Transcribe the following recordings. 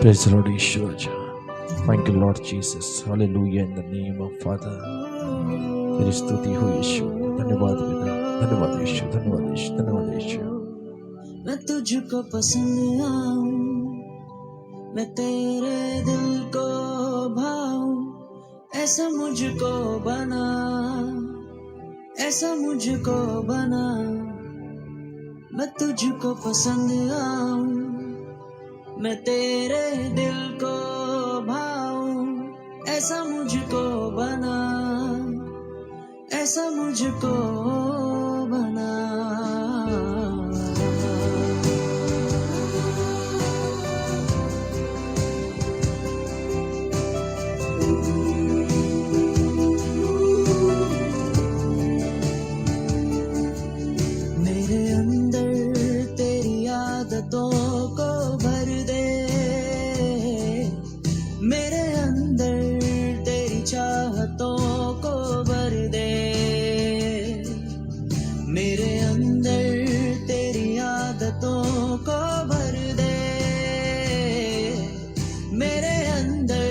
Praise the Lord Yeshu Raja. Thank you Lord Jesus. Hallelujah in the name of Father. तेरी स्तुति हो यीशु. धन्यवाद पिता. धन्यवाद यीशु. धन्यवाद यीशु. धन्यवाद यीशु. मैं तुझको पसंद आऊं, मैं तेरे दिल को भाऊं, ऐसा मुझको बना, ऐसा मुझको बना. मैं तुझको पसंद आऊं, मैं तेरे दिल को भाऊं, ऐसा मुझको बना, ऐसा मुझको बना. मेरे अंदर तेरी आदतों को भर दे, मेरे अंदर तेरी चाहतों को भर दे, मेरे अंदर तेरी आदतों को भर दे, मेरे अंदर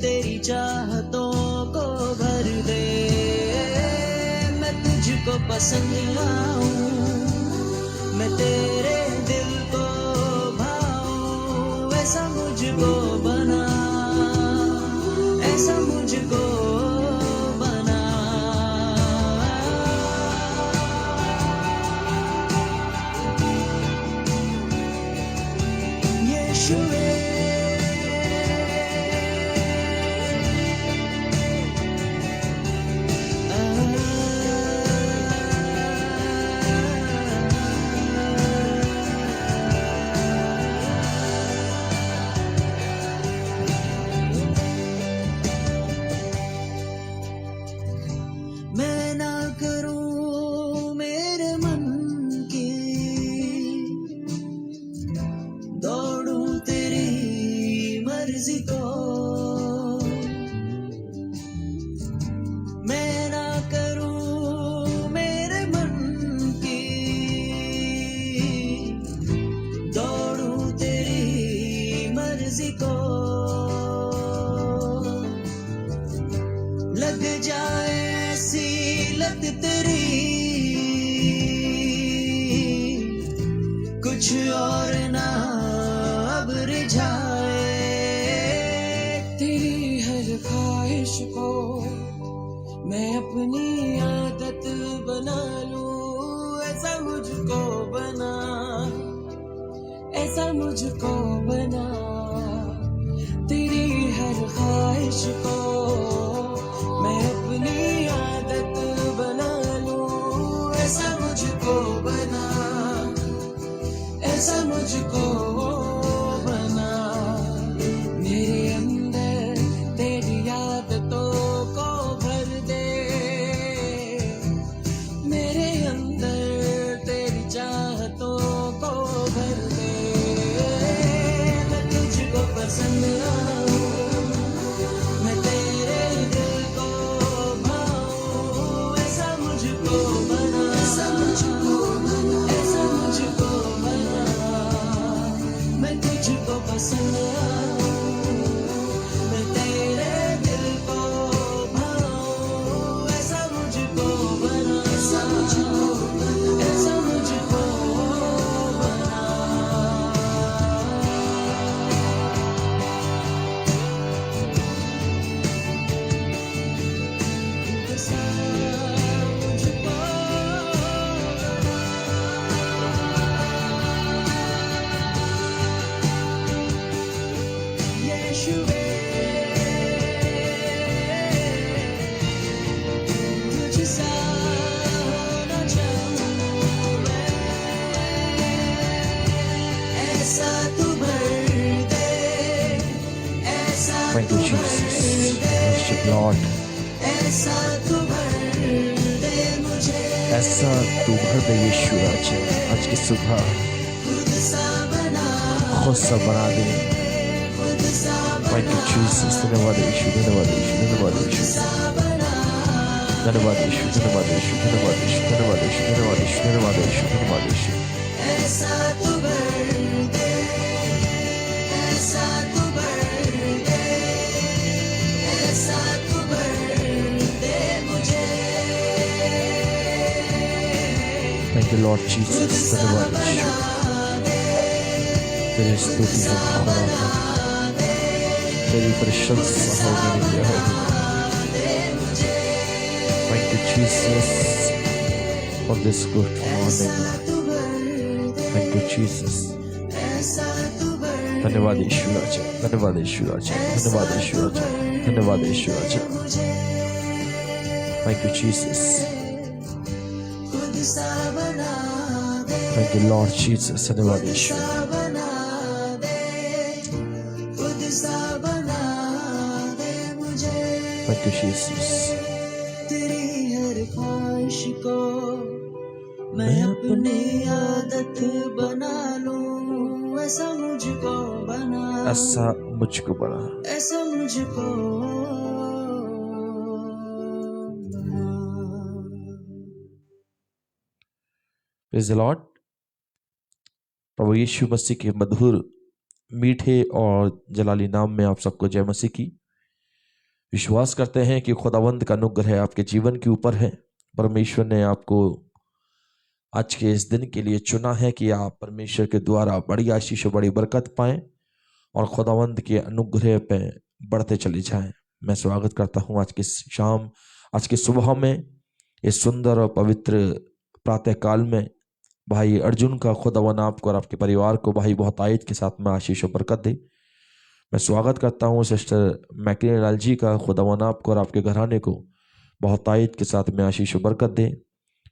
तेरी चाहतों को भर दे. मैं तुझको पसंद आऊं, मैं तेरे दिल को भाऊं, ऐसा मुझको बना, ऐसा मुझको बना. यीशुए मैं ना करूं मेरे मन की, दौड़ूं तेरी मर्जी को. मैं ना करूं मेरे मन की, दौड़ूं तेरी मर्जी को. लग जाए ऐसी लत तेरी, कुछ और ना अब रिझाए. तेरी हर ख्वाहिश को मैं अपनी आदत बना लूं, ऐसा मुझको बना, ऐसा मुझको बना. तेरी हर ख्वाहिश को मैं अपनी आदत बना लूं, ऐसा मुझको बना, ऐसा मुझको बना. मेरे अंदर तेरी आदतों को भर दे, मेरे अंदर तेरी चाहतों को भर दे. मैं तुझको पसंद आऊं, मैं तेरे दिल को भाऊं, ऐसा मुझको बना, ऐसा मुझको बना, ऐसा मुझको बना. मैं तुझको पसंद आऊं, मैं तेरे दिल को भाऊं, ऐसा मुझको बना, ऐसा मुझको बना, ऐसा मुझको बना. ऐसा मुझको यीशुए, तुझसा होना चाहूं मैं, ऐसा तू भर दे, ऐसा Thank तू you भर Jesus. दे, Worship Lord. ऐसा तू भर दे मुझे. ऐसा तू भर दे यीशु राजा. आज की सुबह खुद सा बना, खुद सा बना दे. खुद सा Thank you Jesus. धन्यवाद यीशु. धन्यवाद यीशु. धन्यवाद यीशु. बना. धन्यवाद यीशु. धन्यवाद यीशु. धन्यवाद यीशु. धन्यवाद यीशु. धन्यवाद यीशु. धन्यवाद यीशु. धन्यवाद यीशु. ऐसा तू भर दे, ऐसा तू यू लॉर्ड जीसस, धन्यवाद यीशु, तेरी स्तुति हो खुदा, तेरी प्रशंसा हो मेरे यहोवा। Thank you Jesus for this good morning. Thank you Jesus. धन्यवाद यीशु राजा, धन्यवाद यीशु राजा, धन्यवाद यीशु राजा, धन्यवाद यीशु राजा। Thank you Jesus. Thank you Lord Jesus. धन्यवाद यीशु। Thank you Jesus. तेरी हर ख्वाहिश को मैं अपनी आदत बना लूं, ऐसा मुझको बना, ऐसा मुझको बना, ऐसा मुझको बना। Praise the Lord. प्रभु यीशु मसीह के मधुर, मीठे और जलाली नाम में आप सबको जय मसीह की। विश्वास करते हैं कि खुदावंद का अनुग्रह आपके जीवन के ऊपर है। परमेश्वर ने आपको आज के इस दिन के लिए चुना है कि आप परमेश्वर के द्वारा बड़ी आशीष और बड़ी बरकत पाएं और खुदावंद के अनुग्रह पे बढ़ते चले जाएं। मैं स्वागत करता हूं आज की शाम, आज की सुबह में, इस सुंदर और पवित्र प्रातः काल में भाई अर्जुन का खुदावन आपको और आपके परिवार को भाई बहुत आयत के साथ में आशीष और बरकत दे। मैं स्वागत करता हूं सिस्टर मैकलिन लाल जी का, खुदावन आपको और आपके घराने को बहुत आयत के साथ में आशीष और बरकत दे।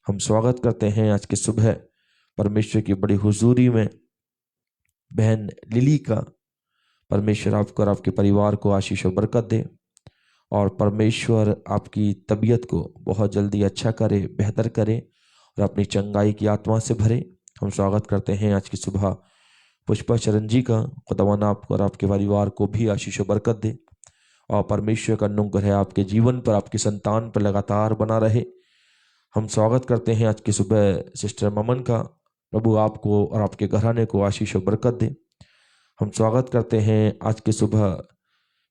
हम स्वागत करते हैं आज की सुबह परमेश्वर की बड़ी हुजूरी में बहन लिली का। परमेश्वर आपको और आपके परिवार को आशीष और बरकत दे और परमेश्वर आपकी तबीयत को बहुत जल्दी अच्छा करे, बेहतर करे और अपनी चंगाई की आत्मा से भरे। हम स्वागत करते हैं आज की सुबह पुष्पा चरण जी का। खुदावन आपको और आपके परिवार को भी आशीष और बरकत दे और परमेश्वर का अनुग्रह आपके जीवन पर, आपकी संतान पर लगातार बना रहे। हम स्वागत करते हैं आज की सुबह सिस्टर ममन का। प्रभु आपको और आपके घराने को आशीष और बरकत दे। हम स्वागत करते हैं आज की सुबह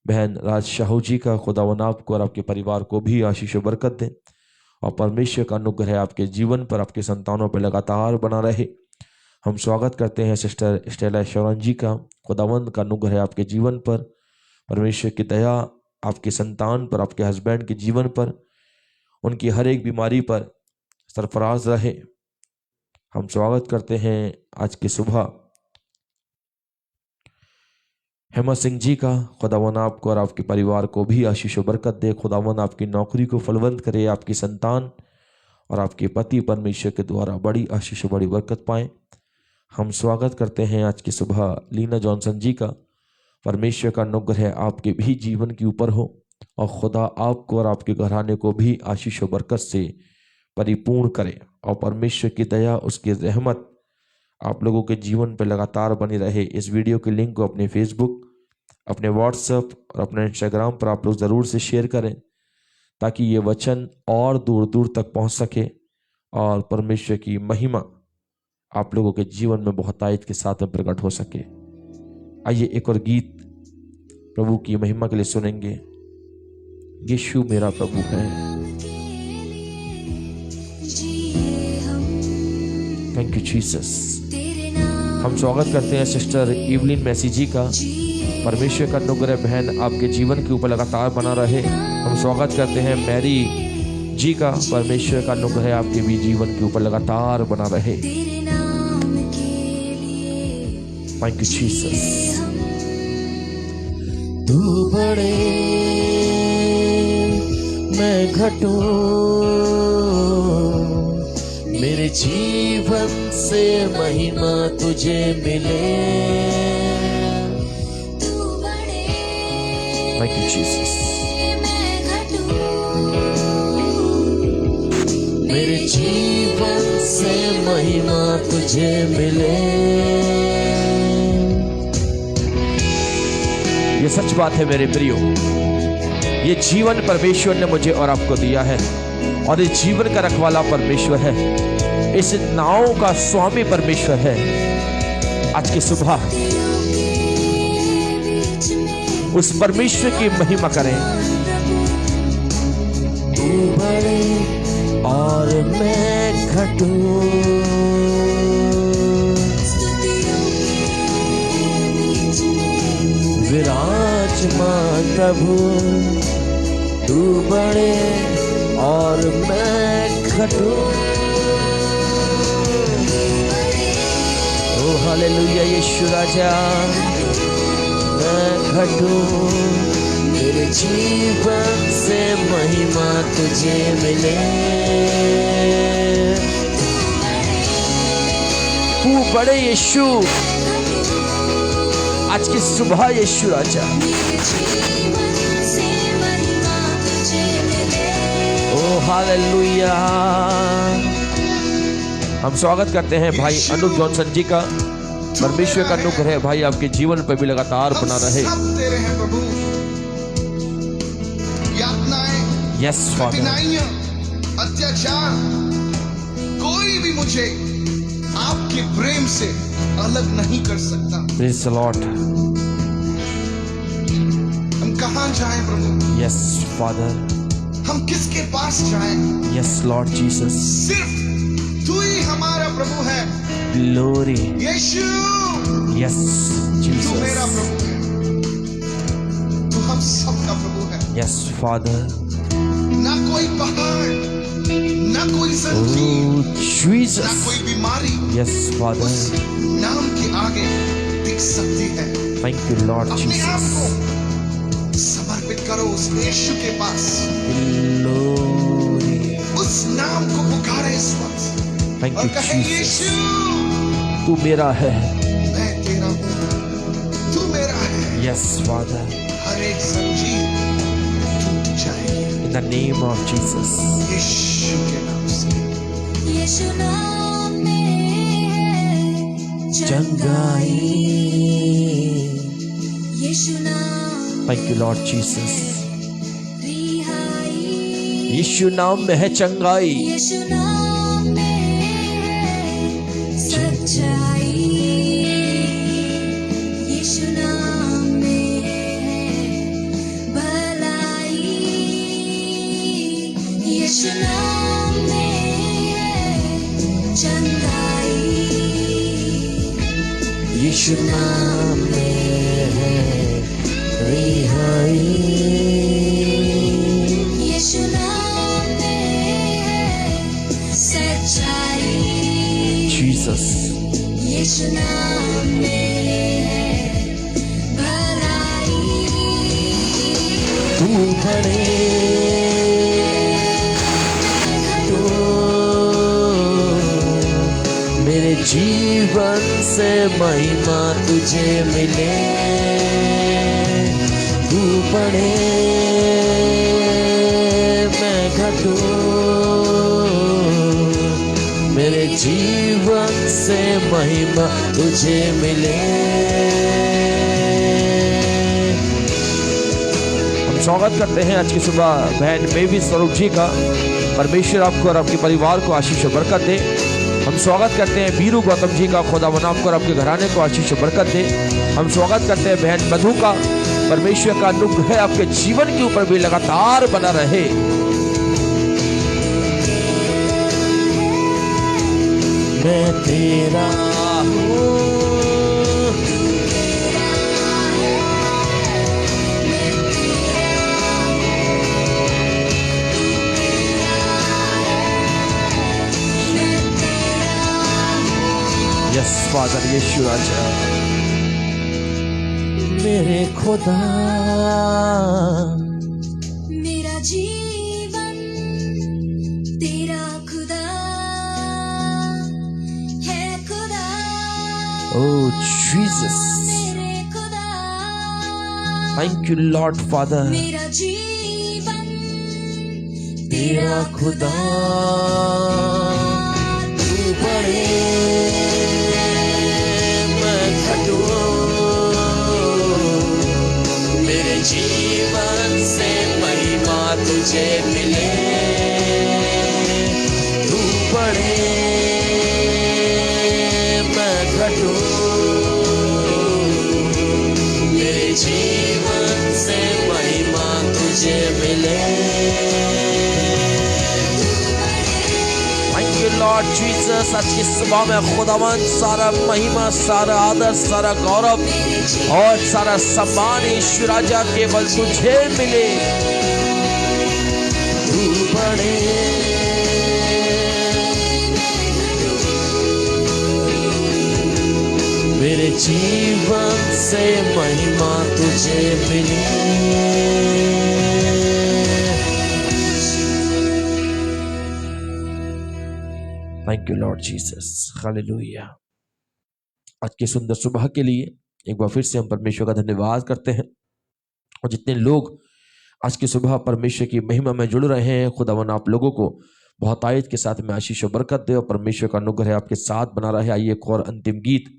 बहन राज शाहू जी का। खुदावन आपको और आपके परिवार को भी आशीष और बरकत दे और परमेश्वर का अनुग्रह आपके जीवन पर, आपके संतानों पर लगातार बना रहे। हम स्वागत करते हैं सिस्टर स्टेला शौरन जी का। खुदावंद का अनुग्रह आपके जीवन पर, परमेश्वर की दया आपके संतान पर, आपके हस्बैंड के जीवन पर, उनकी हर एक बीमारी पर सरफराज रहे। हम स्वागत करते हैं आज की सुबह हेमा सिंह जी का। खुदावन आपको और आपके परिवार को भी आशीष और बरकत दे। खुदावन आपकी नौकरी को फलवंत करे, आपकी संतान और आपके पति परमेश्वर के द्वारा बड़ी आशीष और बड़ी बरकत पाएं। हम स्वागत करते हैं आज की सुबह लीना जॉनसन जी का। परमेश्वर का अनुग्रह आपके भी जीवन के ऊपर हो और खुदा आपको और आपके घराने को भी आशीष और बरकत से परिपूर्ण करे और परमेश्वर की दया, उसकी रहमत आप लोगों के जीवन पर लगातार बनी रहे। इस वीडियो के लिंक को अपने फेसबुक, अपने व्हाट्सएप और अपने इंस्टाग्राम पर आप लोग ज़रूर से शेयर करें ताकि ये वचन और दूर दूर तक पहुंच सके और परमेश्वर की महिमा आप लोगों के जीवन में बहुत आयत के साथ में प्रकट हो सके। आइए एक और गीत प्रभु की महिमा के लिए सुनेंगे। यीशु मेरा प्रभु है। Thank you Jesus. हम स्वागत करते हैं सिस्टर इवलिन मैसी जी का। परमेश्वर का अनुग्रह बहन आपके जीवन के ऊपर लगातार बना रहे। हम स्वागत करते हैं मैरी जी का। परमेश्वर का अनुग्रह आपके भी जीवन के ऊपर लगातार बना रहे। Thank you Jesus. तू बड़े मैं घटूं, मेरे जीवन से महिमा तुझे मिले। Thank you Jesus. मेरे जीवन से महिमा तुझे मिले। ये सच बात है मेरे प्रियो, ये जीवन परमेश्वर ने मुझे और आपको दिया है और इस जीवन का रखवाला परमेश्वर है। इस नाव का स्वामी परमेश्वर है। आज की सुबह उस परमेश्वर की महिमा करें। तू बड़े और मैं घटूं। विराजमान प्रभु तू बढ़े और मैं घटूं। ओ हालेलुया यीशु राजा, मैं घटूं, मेरे जीवन से महिमा तुझे मिले। तू बड़े यीशु, आज की सुबह यीशु राजा। ओ हालेलुया। हम स्वागत करते हैं भाई अनुप जॉनसन जी का। परमेश्वर का अनुग्रह भाई आपके जीवन पर भी लगातार बना रहे। सब तेरे हैं प्रभु। यातनाएं, यस फादर, कठिनाइयां, अत्याचार, कोई भी मुझे आपके प्रेम से अलग नहीं कर सकता। Praise the Lord. हम कहां जाएं प्रभु? यस फादर, हम किसके पास जाएं? Yes Lord Jesus. सिर्फ तू ही हमारा प्रभु है। ग्लोरी, यीशु, यस तू मेरा जीसस। प्रभु है। तू हम सबका प्रभु है। Yes father. ना कोई पहाड़, ना कोई ओ जंजीर, ना जीसस। कोई बीमारी यस उस फादर। नाम के आगे टिक सकती है। थैंक यू लॉर्ड अपने आप जीसस। को समर्पित करो उस यीशु के पास। ग्लोरी, उस नाम को पुकारे इस वक्त थैंक और यू कहे जीसस। यीशु, तू मेरा है। मैं तेरा हूँ, तू मेरा है। यस फादर, हर एक जंजीर टूट जाएगी in the name of Jesus. यीशु के नाम से। यीशु नाम में है चंगाई। यीशु नाम थैंक यू लॉर्ड जीसस। रिहाई। यीशु नाम में है चंगाई। यीशु नाम में है सच्चाई। यीशु नाम में है भलाई। यीशु नाम में है चंगाई। यीशु नाम में है रिहाई। यीशु नाम में है सच्चाई। जीसस। यीशु नाम में है भलाई। तू बड़े तो मेरे जीवन से महिमा तुझे मिले। तू बड़े मैं घटूं, मेरे जीवन से महिमा तुझे मिले। हम स्वागत करते हैं आज की सुबह बहन मेवी स्वरूप जी का। परमेश्वर आपको और आपके परिवार को आशीष और बरकत दे। हम स्वागत करते हैं बीरू गौतम जी का। खुदा बना आपको और आपके घराने को आशीष और बरकत दे। हम स्वागत करते हैं बहन मधु का। परमेश्वर का अनुग्रह आपके जीवन के ऊपर भी लगातार बना रहे। मैं तेरा हूँ, यस फादर यीशु राजा। मेरे खुदा, मेरा जीवन तेरा खुदा है खुदा। ओ जीसस, मेरे खुदा, थैंक यू लॉर्ड फादर। मेरा जीवन तेरा खुदा तू बड़े मैं घटूं, मेरे जीवन से महिमा तुझे मिले। तू बड़े मैं घटूं, मेरे जीवन से महिमा तुझे मिले। Lord Jesus. आज की सुबह में खुदावन सारा महिमा, सारा आदर, सारा गौरव और सारा सम्मान यीशु राजा केवल तुझे मिले। तू बड़े मेरे जीवन से महिमा तुझे मिले। Thank you Lord Jesus, hallelujah. आज की सुंदर सुबह के लिए एक बार फिर से हम परमेश्वर का धन्यवाद करते हैं। और जितने लोग आज की सुबह परमेश्वर की महिमा में जुड़ रहे हैं, खुदावन आप लोगों को बहुत आयत के साथ में आशीष और बरकत दे और परमेश्वर का अनुग्रह आपके साथ बना रहे। आइए एक और अंतिम गीत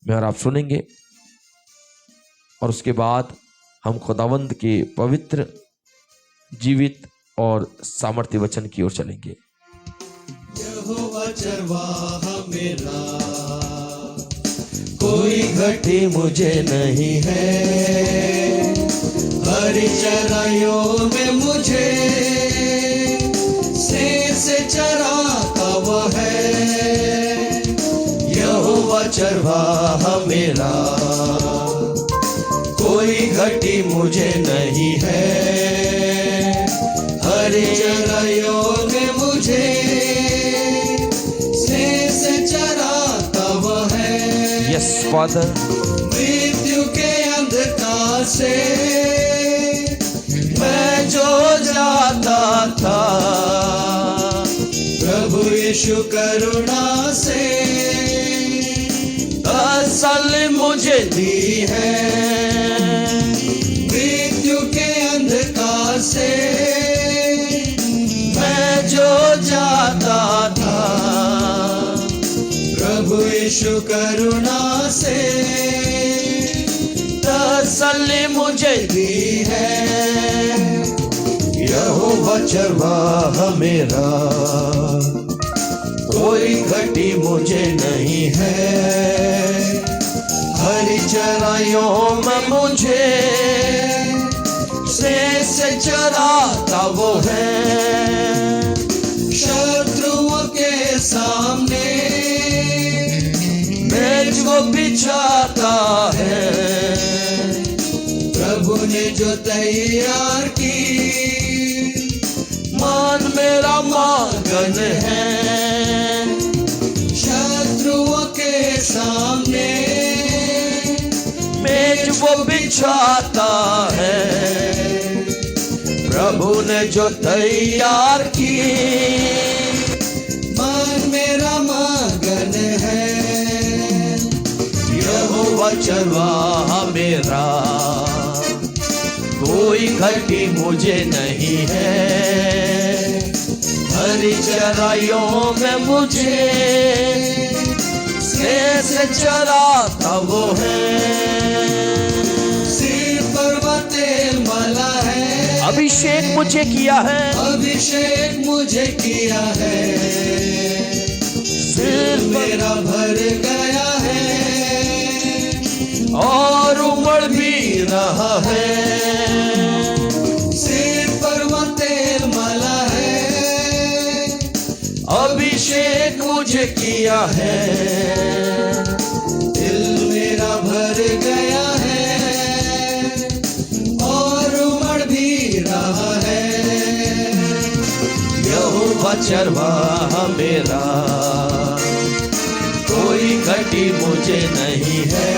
में और आप सुनेंगे और उसके बाद हम खुदावंद के पवित्र, जीवित और सामर्थ्य वचन की ओर चलेंगे। यहोवा चरवाहा मेरा, कोई घटी मुझे नहीं है। हरी चराइयों में मुझे से चराता वो है। यहोवा चरवाहा मेरा, कोई घटी मुझे नहीं है। हरी चराइयों में मुझे चराता वो है। Yes father. मृत्यु के अंधकार से मैं जो जाता था, प्रभु यीशु करुणा से असल मुझे दी है। मृत्यु के अंधकार से मैं जो जाता था, प्रभु यीशु करुणा से तसल्ली मुझे दी है। यहोवा चरवाहा मेरा, कोई घटी मुझे नहीं है। हरी चराइयों में मुझे से चराता वो है। शत्रुओं के सामने मेज वो बिछाता है। प्रभु ने जो तैयार की, मान मेरा मगन है। शत्रुओं के सामने मेज वो बिछाता है। प्रभु ने जो तैयार की, मान मेरा मगन है। यहोवा चरवाहा मेरा, कोई घटी मुझे नहीं है। हरी चराइयों में मुझे से चराता वो है। सिर पर वो तेल मला है, अभिषेक मुझे किया है। अभिषेक मुझे किया है। सिर मेरा भर गया है और उमड़ भी रहा है। सिर पर वो तेल मला है, अभिषेक मुझे किया है। दिल मेरा भर गया है और उमड़ भी रहा है। यहोवा चरवाहा मेरा, कोई घटी मुझे नहीं है।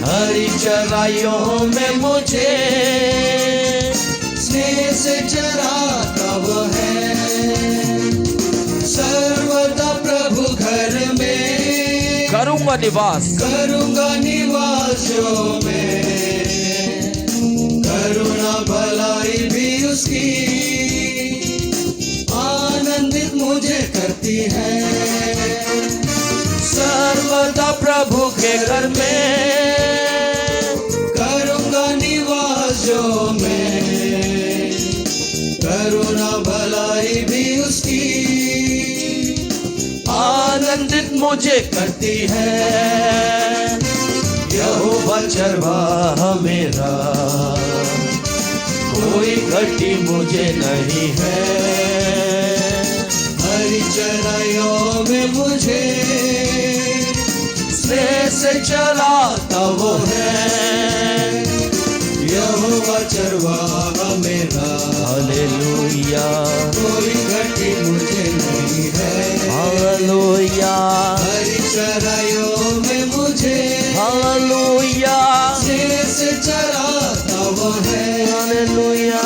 हरी चराइयों में मुझे स्नेह से चराता वो है। सर्वदा प्रभु घर में करूंगा निवास, करूंगा निवासों में। करुणा भलाई भी उसकी आनंदित मुझे करती है। सर्वदा प्रभु के घर में करूंगा निवासों में। करुणा भलाई भी उसकी आनंदित मुझे करती है। यहोवा चरवाहा मेरा, कोई घटी मुझे नहीं है। हरी हरी चराइयों में मुझे स्नेह से चलाता वो है, यहोवा चरवाहा मेरा। हालेलुया कोई घटी मुझे नहीं है, हालेलुया हरी चराइयों में मुझे हालेलुया स्नेह से चलाता वो है। हालेलुया।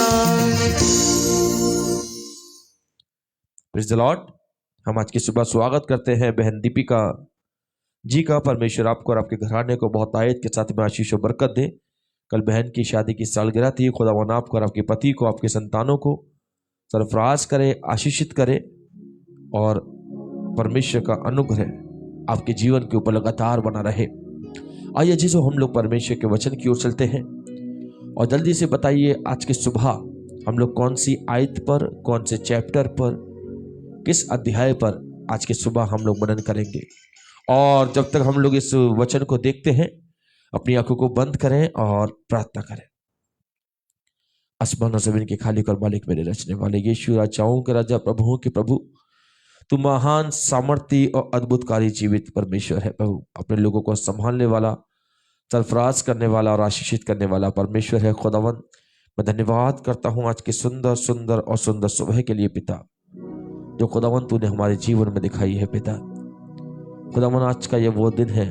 Praise the Lord. हम आज की सुबह स्वागत करते हैं बहन दीपिका जी का। परमेश्वर आपको और आपके घराने को बहुत आयत के साथ में आशीष और बरकत दे। कल बहन की शादी की सालगिरह थी। खुदावन आपको और आपके पति को, आपके संतानों को सरफराज करे, आशीषित करे और परमेश्वर का अनुग्रह आपके जीवन के ऊपर लगातार बना रहे। आइए जिसो हम लोग परमेश्वर के वचन की ओर चलते हैं और जल्दी से बताइए आज की सुबह हम लोग कौन सी आयत पर, कौन से चैप्टर पर, किस अध्याय पर आज की सुबह हम लोग मनन करेंगे। और जब तक हम लोग इस वचन को देखते हैं अपनी आंखों को बंद करें और प्रार्थना करें। आसमान और जमीन के खालिक और मालिक, मेरे रचने वाले यीशु, राजाओं के राजा, प्रभुओं के प्रभु, तू महान, सामर्थी और अद्भुतकारी जीवित परमेश्वर है। प्रभु अपने लोगों को संभालने वाला, सरफराज करने वाला और आशीषित करने वाला परमेश्वर है। खुदावन मैं धन्यवाद करता हूँ आज की सुंदर सुंदर और सुंदर सुबह के लिए पिता, जो खुदावन तूने हमारे जीवन में दिखाई है। पिता खुदावन आज का ये वो दिन है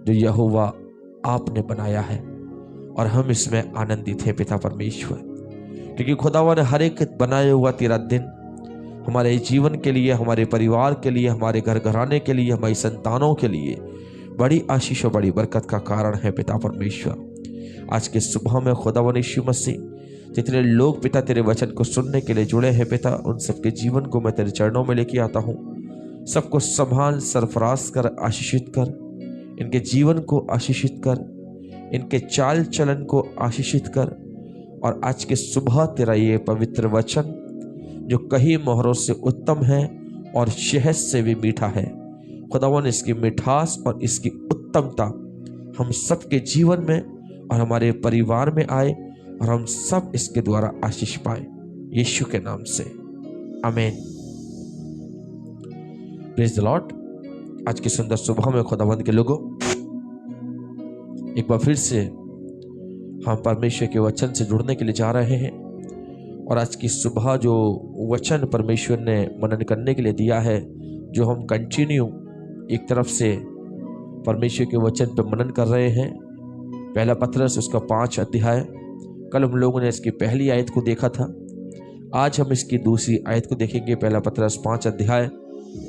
जो यहोवा आपने बनाया है और हम इसमें आनंदित हैं पिता परमेश्वर, क्योंकि खुदावन हर एक बनाया हुआ तेरा दिन हमारे जीवन के लिए, हमारे परिवार के लिए, हमारे घर घराने के लिए, हमारी संतानों के लिए बड़ी आशीष और बड़ी बरकत का कारण है पिता परमेश्वर। आज के सुबह में खुदावन यीशु मसीह जितने लोग पिता तेरे वचन को सुनने के लिए जुड़े हैं पिता, उन सबके जीवन को मैं तेरे चरणों में लेके आता हूँ। सबको संभाल, सरफराज कर, आशीषित कर, इनके जीवन को आशीषित कर, इनके चाल चलन को आशीषित कर। और आज के सुबह तेरा ये पवित्र वचन जो कई मोहरों से उत्तम है और शहद से भी मीठा है, खुदावन इसकी मिठास और इसकी उत्तमता हम सबके जीवन में और हमारे परिवार में आए और हम सब इसके द्वारा आशीष पाए, यीशु के नाम से, आमीन। Praise the Lord. आज की सुंदर सुबह में खुदावंद के लोगों, एक बार फिर से हम परमेश्वर के वचन से जुड़ने के लिए जा रहे हैं। और आज की सुबह जो वचन परमेश्वर ने मनन करने के लिए दिया है, जो हम कंटिन्यू एक तरफ से परमेश्वर के वचन पर मनन कर रहे हैं, पहला पत्रस उसका 5 अध्याय। कल हम लोगों ने इसकी पहली आयत को देखा था, आज हम इसकी दूसरी आयत को देखेंगे। पहला पत्रस 5 अध्याय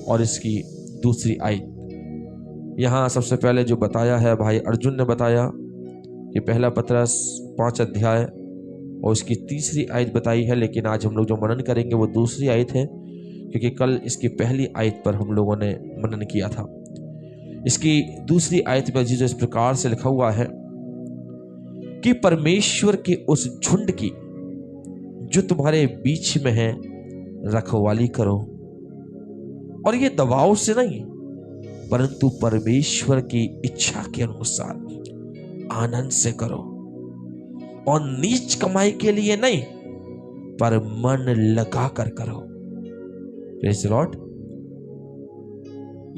और इसकी दूसरी आयत। यहाँ सबसे पहले जो बताया है भाई अर्जुन ने बताया कि पहला पत्रस 5 अध्याय और उसकी तीसरी आयत बताई है, लेकिन आज हम लोग जो मनन करेंगे वो दूसरी आयत है, क्योंकि कल इसकी पहली आयत पर हम लोगों ने मनन किया था। इसकी दूसरी आयत में जिस प्रकार से लिखा हुआ है कि परमेश्वर के उस झुंड की जो तुम्हारे बीच में है रखवाली करो, और ये दबाव से नहीं परंतु परमेश्वर की इच्छा के अनुसार आनंद से करो, और नीच कमाई के लिए नहीं पर मन लगा कर करो। Praise the Lord.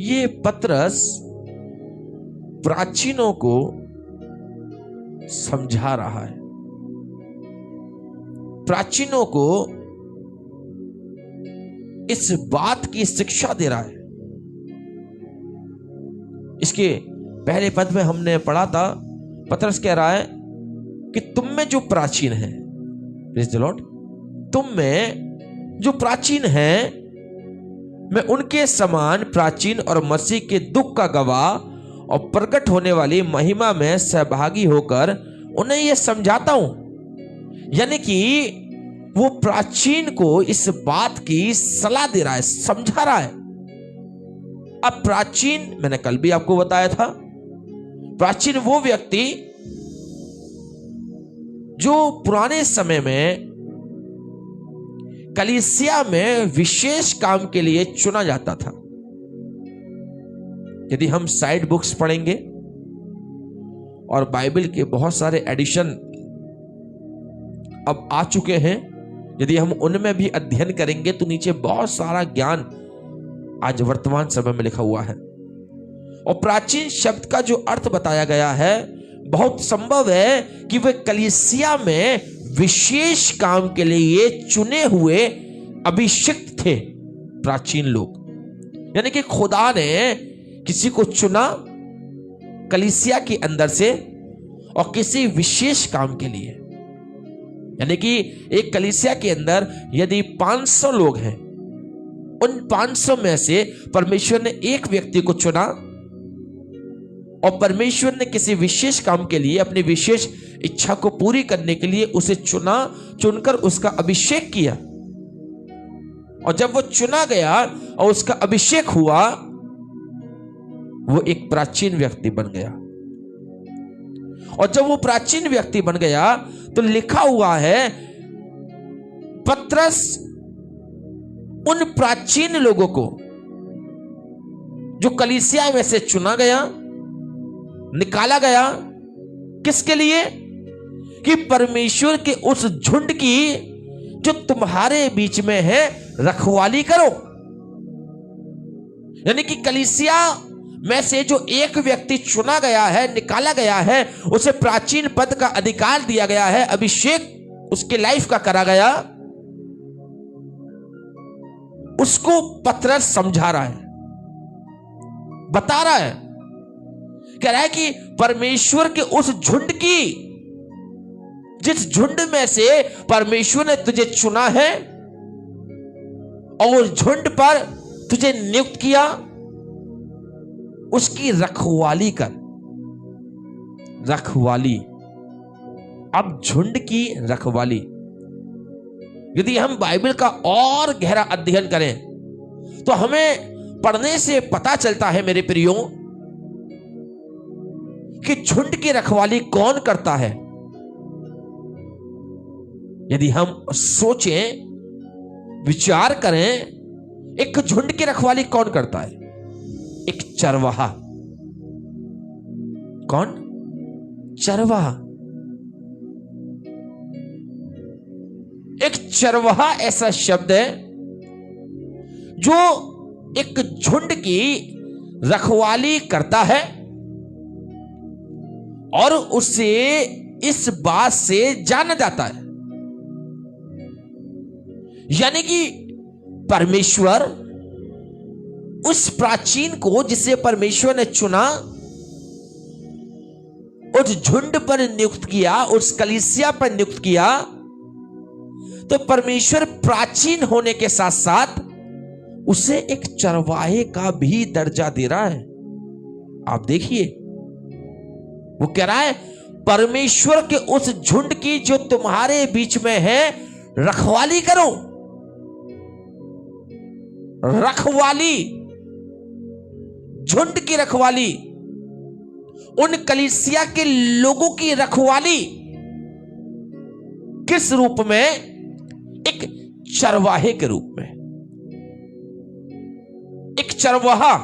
ये पत्रस प्राचीनों को समझा रहा है, प्राचीनों को इस बात की शिक्षा दे रहा है। इसके पहले पद में हमने पढ़ा था, पत्रस कह रहा है कि तुम में जो प्राचीन है, प्रेज़ द लॉर्ड, तुम में जो प्राचीन है, मैं उनके समान प्राचीन और मसीह के दुख का गवाह और प्रकट होने वाली महिमा में सहभागी होकर उन्हें यह समझाता हूं। यानी कि वो प्राचीन को इस बात की सलाह दे रहा है, समझा रहा है। अब प्राचीन, मैंने कल भी आपको बताया था, प्राचीन वो व्यक्ति जो पुराने समय में कलीसिया में विशेष काम के लिए चुना जाता था। यदि हम साइड बुक्स पढ़ेंगे और बाइबल के बहुत सारे एडिशन अब आ चुके हैं, यदि हम उनमें भी अध्ययन करेंगे तो नीचे बहुत सारा ज्ञान आज वर्तमान समय में लिखा हुआ है। और प्राचीन शब्द का जो अर्थ बताया गया है, बहुत संभव है कि वे कलीसिया में विशेष काम के लिए चुने हुए अभिषिक्त थे। प्राचीन लोग, यानी कि खुदा ने किसी को चुना कलीसिया के अंदर से और किसी विशेष काम के लिए। यानी कि एक कलीसिया के अंदर यदि 500 लोग हैं, उन 500 में से परमेश्वर ने एक व्यक्ति को चुना और परमेश्वर ने किसी विशेष काम के लिए, अपनी विशेष इच्छा को पूरी करने के लिए उसे चुनकर उसका अभिषेक किया। और जब वो चुना गया और उसका अभिषेक हुआ, वो एक प्राचीन व्यक्ति बन गया। और जब वो प्राचीन व्यक्ति बन गया तो लिखा हुआ है, पतरस उन प्राचीन लोगों को जो कलीसिया में से चुना गया, निकाला गया, किसके लिए? कि परमेश्वर के उस झुंड की जो तुम्हारे बीच में है रखवाली करो। यानी कि कलीसिया में से जो एक व्यक्ति चुना गया है, निकाला गया है, उसे प्राचीन पद का अधिकार दिया गया है, अभिषेक उसके लाइफ का करा गया, उसको पतरस समझा रहा है, बता रहा है, कह रहा है कि परमेश्वर के उस झुंड की, जिस झुंड में से परमेश्वर ने तुझे चुना है और उस झुंड पर तुझे नियुक्त किया, उसकी रखवाली कर। रखवाली, अब झुंड की रखवाली। यदि हम बाइबल का और गहरा अध्ययन करें तो हमें पढ़ने से पता चलता है मेरे प्रियो कि झुंड की रखवाली कौन करता है। यदि हम सोचें, विचार करें, एक झुंड की रखवाली कौन करता है? एक चरवाहा। कौन? चरवाहा। एक चरवाहा ऐसा शब्द है जो एक झुंड की रखवाली करता है और उसे इस बात से जाना जाता है, यानी कि परमेश्वर उस प्राचीन को, जिसे परमेश्वर ने चुना, उस झुंड पर नियुक्त किया, उस कलीसिया पर नियुक्त किया, तो परमेश्वर प्राचीन होने के साथ साथ उसे एक चरवाहे का भी दर्जा दे रहा है। आप देखिए, वो कह रहा है परमेश्वर के उस झुंड की जो तुम्हारे बीच में है रखवाली करो। रखवाली, झुंड की रखवाली, उन कलीसिया के लोगों की रखवाली किस रूप में? एक चरवाहे के रूप में। एक चरवाहा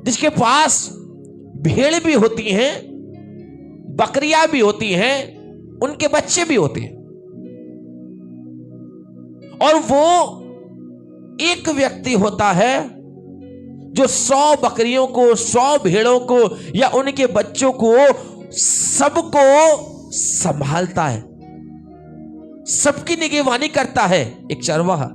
जिसके पास भेड़ भी होती हैं, बकरियां भी होती हैं, उनके बच्चे भी होते हैं, और वो एक व्यक्ति होता है जो 100 बकरियों को, 100 भेड़ों को या उनके बच्चों को, सबको संभालता है, सबकी निगरानी करता है। एक चरवाहा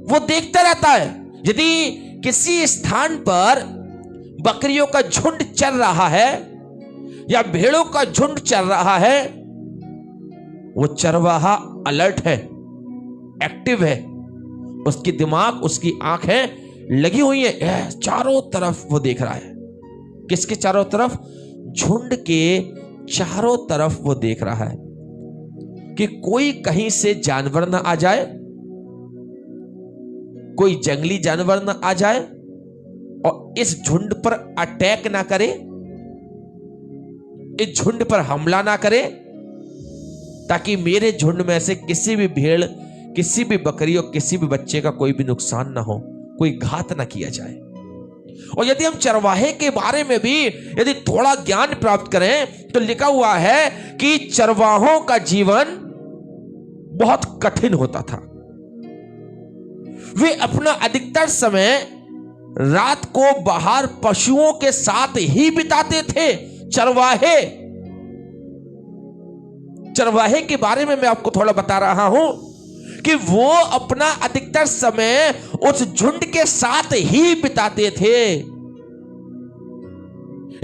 वो देखता रहता है, यदि किसी स्थान पर बकरियों का झुंड चल रहा है या भेड़ों का झुंड चल रहा है, वो चरवाहा अलर्ट है, एक्टिव है, उसकी दिमाग, उसकी आंखें लगी हुई है, चारों तरफ वो देख रहा है। किसके चारों तरफ? झुंड के चारों तरफ वो देख रहा है कि कोई कहीं से जानवर ना आ जाए, कोई जंगली जानवर ना आ जाए और इस झुंड पर अटैक ना करे, इस झुंड पर हमला ना करे, ताकि मेरे झुंड में से किसी भी भेड़, किसी भी बकरी और किसी भी बच्चे का कोई भी नुकसान ना हो, कोई घात ना किया जाए। और यदि हम चरवाहे के बारे में भी यदि थोड़ा ज्ञान प्राप्त करें तो लिखा हुआ है कि चरवाहों का जीवन बहुत कठिन होता था। वे अपना अधिकतर समय रात को बाहर पशुओं के साथ ही बिताते थे। चरवाहे के बारे में मैं आपको थोड़ा बता रहा हूं कि वो अपना अधिकतर समय उस झुंड के साथ ही बिताते थे।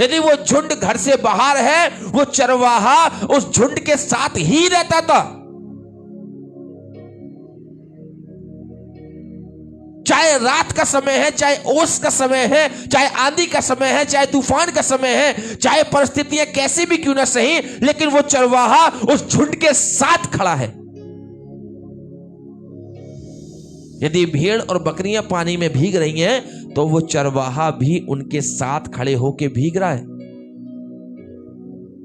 यदि वो झुंड घर से बाहर है, वो चरवाहा उस झुंड के साथ ही रहता था। चाहे रात का समय है, चाहे ओस का समय है, चाहे आंधी का समय है, चाहे तूफान का समय है, चाहे परिस्थितियां कैसी भी क्यों ना सही, लेकिन वो चरवाहा उस झुंड के साथ खड़ा है। यदि भेड़ और बकरियां पानी में भीग रही हैं, तो वो चरवाहा भी उनके साथ खड़े होकर भीग रहा है।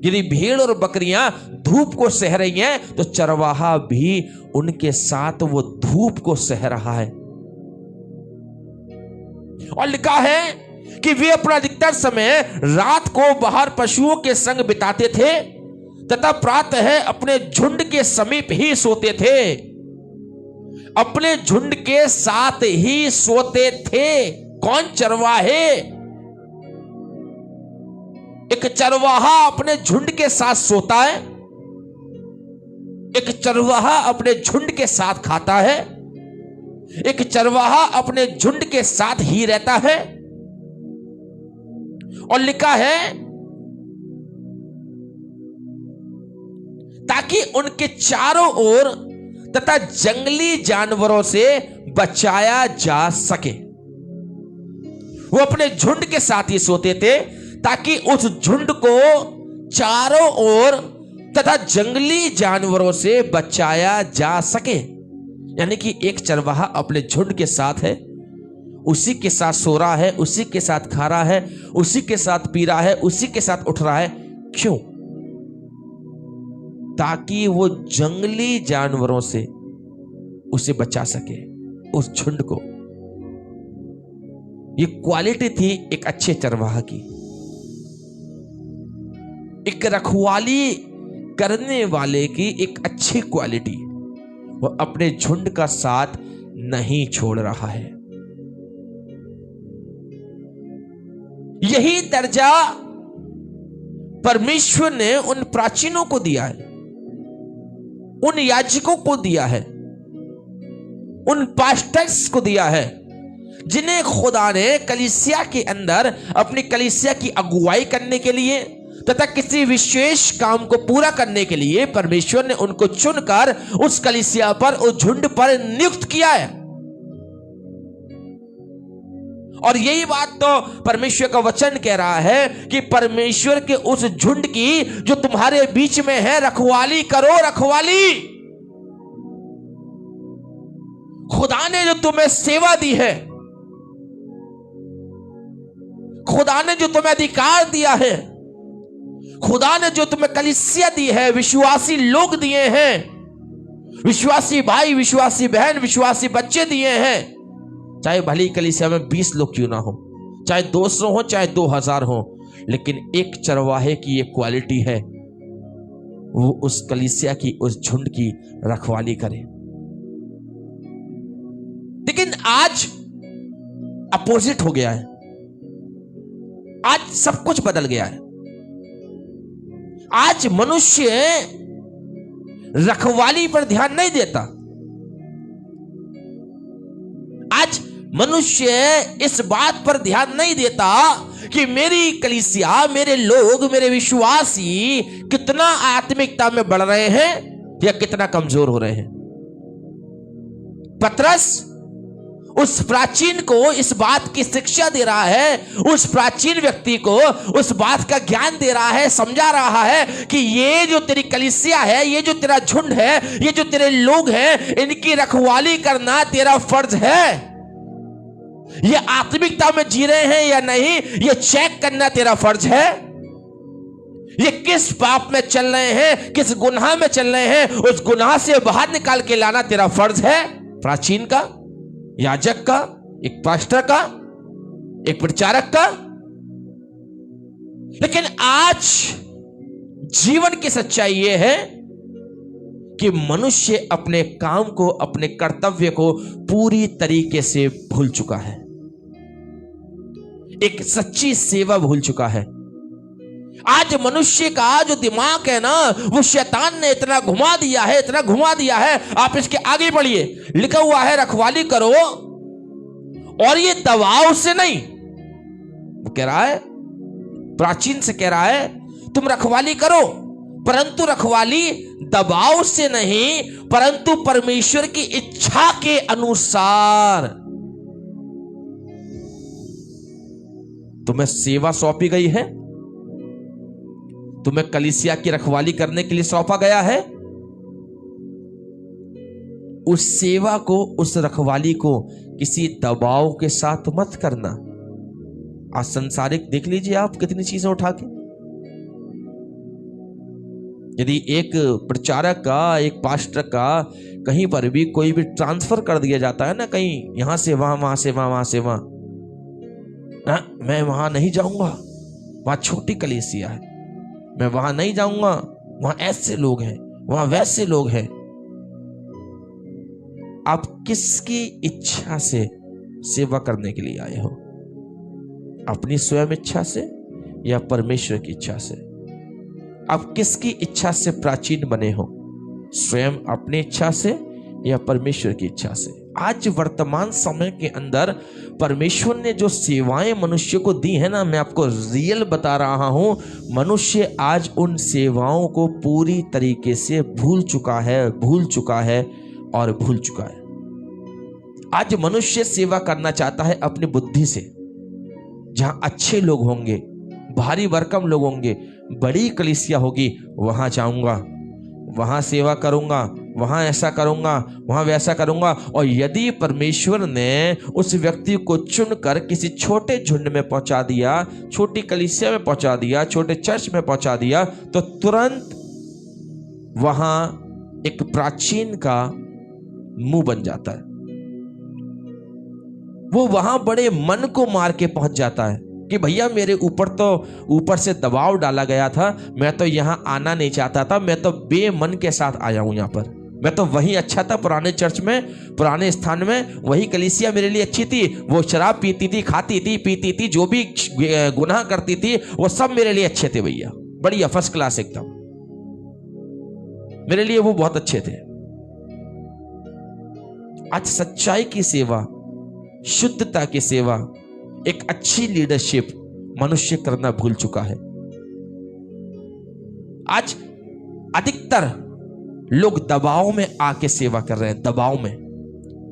यदि भेड़ और बकरियां धूप को सह रही हैं, तो चरवाहा भी उनके साथ वो धूप को सह रहा है। और लिखा है कि वे अपना अधिकतर समय रात को बाहर पशुओं के संग बिताते थे तथा प्रातः अपने झुंड के समीप ही सोते थे। अपने झुंड के साथ ही सोते थे। कौन? चरवाहे। एक चरवाहा अपने झुंड के साथ सोता है, एक चरवाहा अपने झुंड के साथ खाता है, एक चरवाहा अपने झुंड के साथ ही रहता है। और लिखा है ताकि उनके चारों ओर तथा जंगली जानवरों से बचाया जा सके। वो अपने झुंड के साथ ही सोते थे ताकि उस झुंड को चारों ओर तथा जंगली जानवरों से बचाया जा सके। यानी कि एक चरवाहा अपने झुंड के साथ है, उसी के साथ सो रहा है, उसी के साथ खा रहा है, उसी के साथ पी रहा है, उसी के साथ उठ रहा है। क्यों? ताकि वो जंगली जानवरों से उसे बचा सके, उस झुंड को। ये क्वालिटी थी एक अच्छे चरवाहा की। एक रखवाली करने वाले की एक अच्छी क्वालिटी, वो अपने झुंड का साथ नहीं छोड़ रहा है। यही दर्जा परमेश्वर ने उन प्राचीनों को दिया है, उन याजकों को दिया है, उन पास्टर्स को दिया है, जिन्हें खुदा ने कलीसिया के अंदर अपनी कलीसिया की अगुवाई करने के लिए तथा किसी विशेष काम को पूरा करने के लिए परमेश्वर ने उनको चुनकर उस कलीसिया पर, उस झुंड पर नियुक्त किया है। और यही बात तो परमेश्वर का वचन कह रहा है कि परमेश्वर के उस झुंड की जो तुम्हारे बीच में है, रखवाली करो। रखवाली। खुदा ने जो तुम्हें सेवा दी है, खुदा ने जो तुम्हें अधिकार दिया है, खुदा ने जो तुम्हें कलीसिया दी है, विश्वासी लोग दिए हैं, विश्वासी भाई, विश्वासी बहन, विश्वासी बच्चे दिए हैं, चाहे भली कलीसिया में 20 लोग क्यों ना हो, चाहे 200 हो, चाहे 2000 हो, लेकिन एक चरवाहे की एक क्वालिटी है, वो उस कलीसिया की, उस झुंड की रखवाली करे। लेकिन आज अपोजिट हो गया है। आज सब कुछ बदल गया है। आज मनुष्य रखवाली पर ध्यान नहीं देता। आज मनुष्य इस बात पर ध्यान नहीं देता कि मेरी कलीसिया, मेरे लोग, मेरे विश्वासी कितना आत्मिकता में बढ़ रहे हैं या कितना कमजोर हो रहे हैं। पतरस उस प्राचीन को इस बात की शिक्षा दे रहा है, उस प्राचीन व्यक्ति को उस बात का ज्ञान दे रहा है, समझा रहा है कि ये जो तेरी कलीसिया है, ये जो तेरा झुंड है, ये जो तेरे लोग हैं, इनकी रखवाली करना तेरा फर्ज है। ये आत्मिकता में जी रहे हैं या नहीं, ये चेक करना तेरा फर्ज है। ये किस पाप में चल रहे हैं, किस गुनाह में चल रहे हैं, उस गुनाह से बाहर निकाल के लाना तेरा फर्ज है। प्राचीन का, याजक का, एक पास्टर का, एक प्रचारक का। लेकिन आज जीवन की सच्चाई यह है कि मनुष्य अपने काम को, अपने कर्तव्य को पूरी तरीके से भूल चुका है, एक सच्ची सेवा भूल चुका है। आज मनुष्य का जो दिमाग है ना, वो शैतान ने इतना घुमा दिया है, इतना घुमा दिया है। आप इसके आगे पढ़िए, लिखा हुआ है रखवाली करो, और ये दबाव से नहीं, वो कह रहा है, प्राचीन से कह रहा है तुम रखवाली करो, परंतु रखवाली दबाव से नहीं, परंतु परमेश्वर की इच्छा के अनुसार। तुम्हें सेवा सौंपी गई है, तुम्हें कलीसिया की रखवाली करने के लिए सौंपा गया है। उस सेवा को, उस रखवाली को किसी दबाव के साथ मत करना। आज संसारिक देख लीजिए आप कितनी चीजें उठा के, यदि एक प्रचारक का, एक पास्टर का कहीं पर भी कोई भी ट्रांसफर कर दिया जाता है ना, कहीं यहां से वहां, वहां से वहां, वहां से वहां, मैं वहां नहीं जाऊंगा, वहां छोटी कलीसिया है, मैं वहां नहीं जाऊंगा, वहां ऐसे लोग हैं, वहां वैसे लोग हैं। आप किसकी इच्छा से सेवा करने के लिए आए हो? अपनी स्वयं इच्छा से या परमेश्वर की इच्छा से? आप किसकी इच्छा से प्राचीन बने हो? स्वयं अपनी इच्छा से या परमेश्वर की इच्छा से? आज वर्तमान समय के अंदर परमेश्वर ने जो सेवाएं मनुष्य को दी है ना, मैं आपको रियल बता रहा हूं, मनुष्य आज उन सेवाओं को पूरी तरीके से भूल चुका है, भूल चुका है और भूल चुका है। आज मनुष्य सेवा करना चाहता है अपनी बुद्धि से, जहां अच्छे लोग होंगे, भारी भरकम लोग होंगे, बड़ी कलीसिया होगी, वहां जाऊंगा, वहां सेवा करूंगा, वहां ऐसा करूंगा, वहां वैसा करूंगा। और यदि परमेश्वर ने उस व्यक्ति को चुनकर किसी छोटे झुंड में पहुंचा दिया, छोटी कलीसिया में पहुंचा दिया, छोटे चर्च में पहुंचा दिया, तो तुरंत वहां एक प्राचीन का मुंह बन जाता है। वो वहां बड़े मन को मार के पहुंच जाता है कि भैया मेरे ऊपर तो ऊपर से दबाव डाला गया था, मैं तो यहां आना नहीं चाहता था, मैं तो बेमन के साथ आया हूं यहां पर, मैं तो वही अच्छा था, पुराने चर्च में, पुराने स्थान में, वही कलीसिया मेरे लिए अच्छी थी। वो शराब पीती थी, खाती थी, पीती थी, जो भी गुनाह करती थी, वो सब मेरे लिए अच्छे थे भैया, बढ़िया फर्स्ट क्लास एकदम, मेरे लिए वो बहुत अच्छे थे। आज सच्चाई की सेवा, शुद्धता की सेवा, एक अच्छी लीडरशिप मनुष्य करना भूल चुका है। आज अधिकतर लोग दबाव में आके सेवा कर रहे हैं, दबाव में,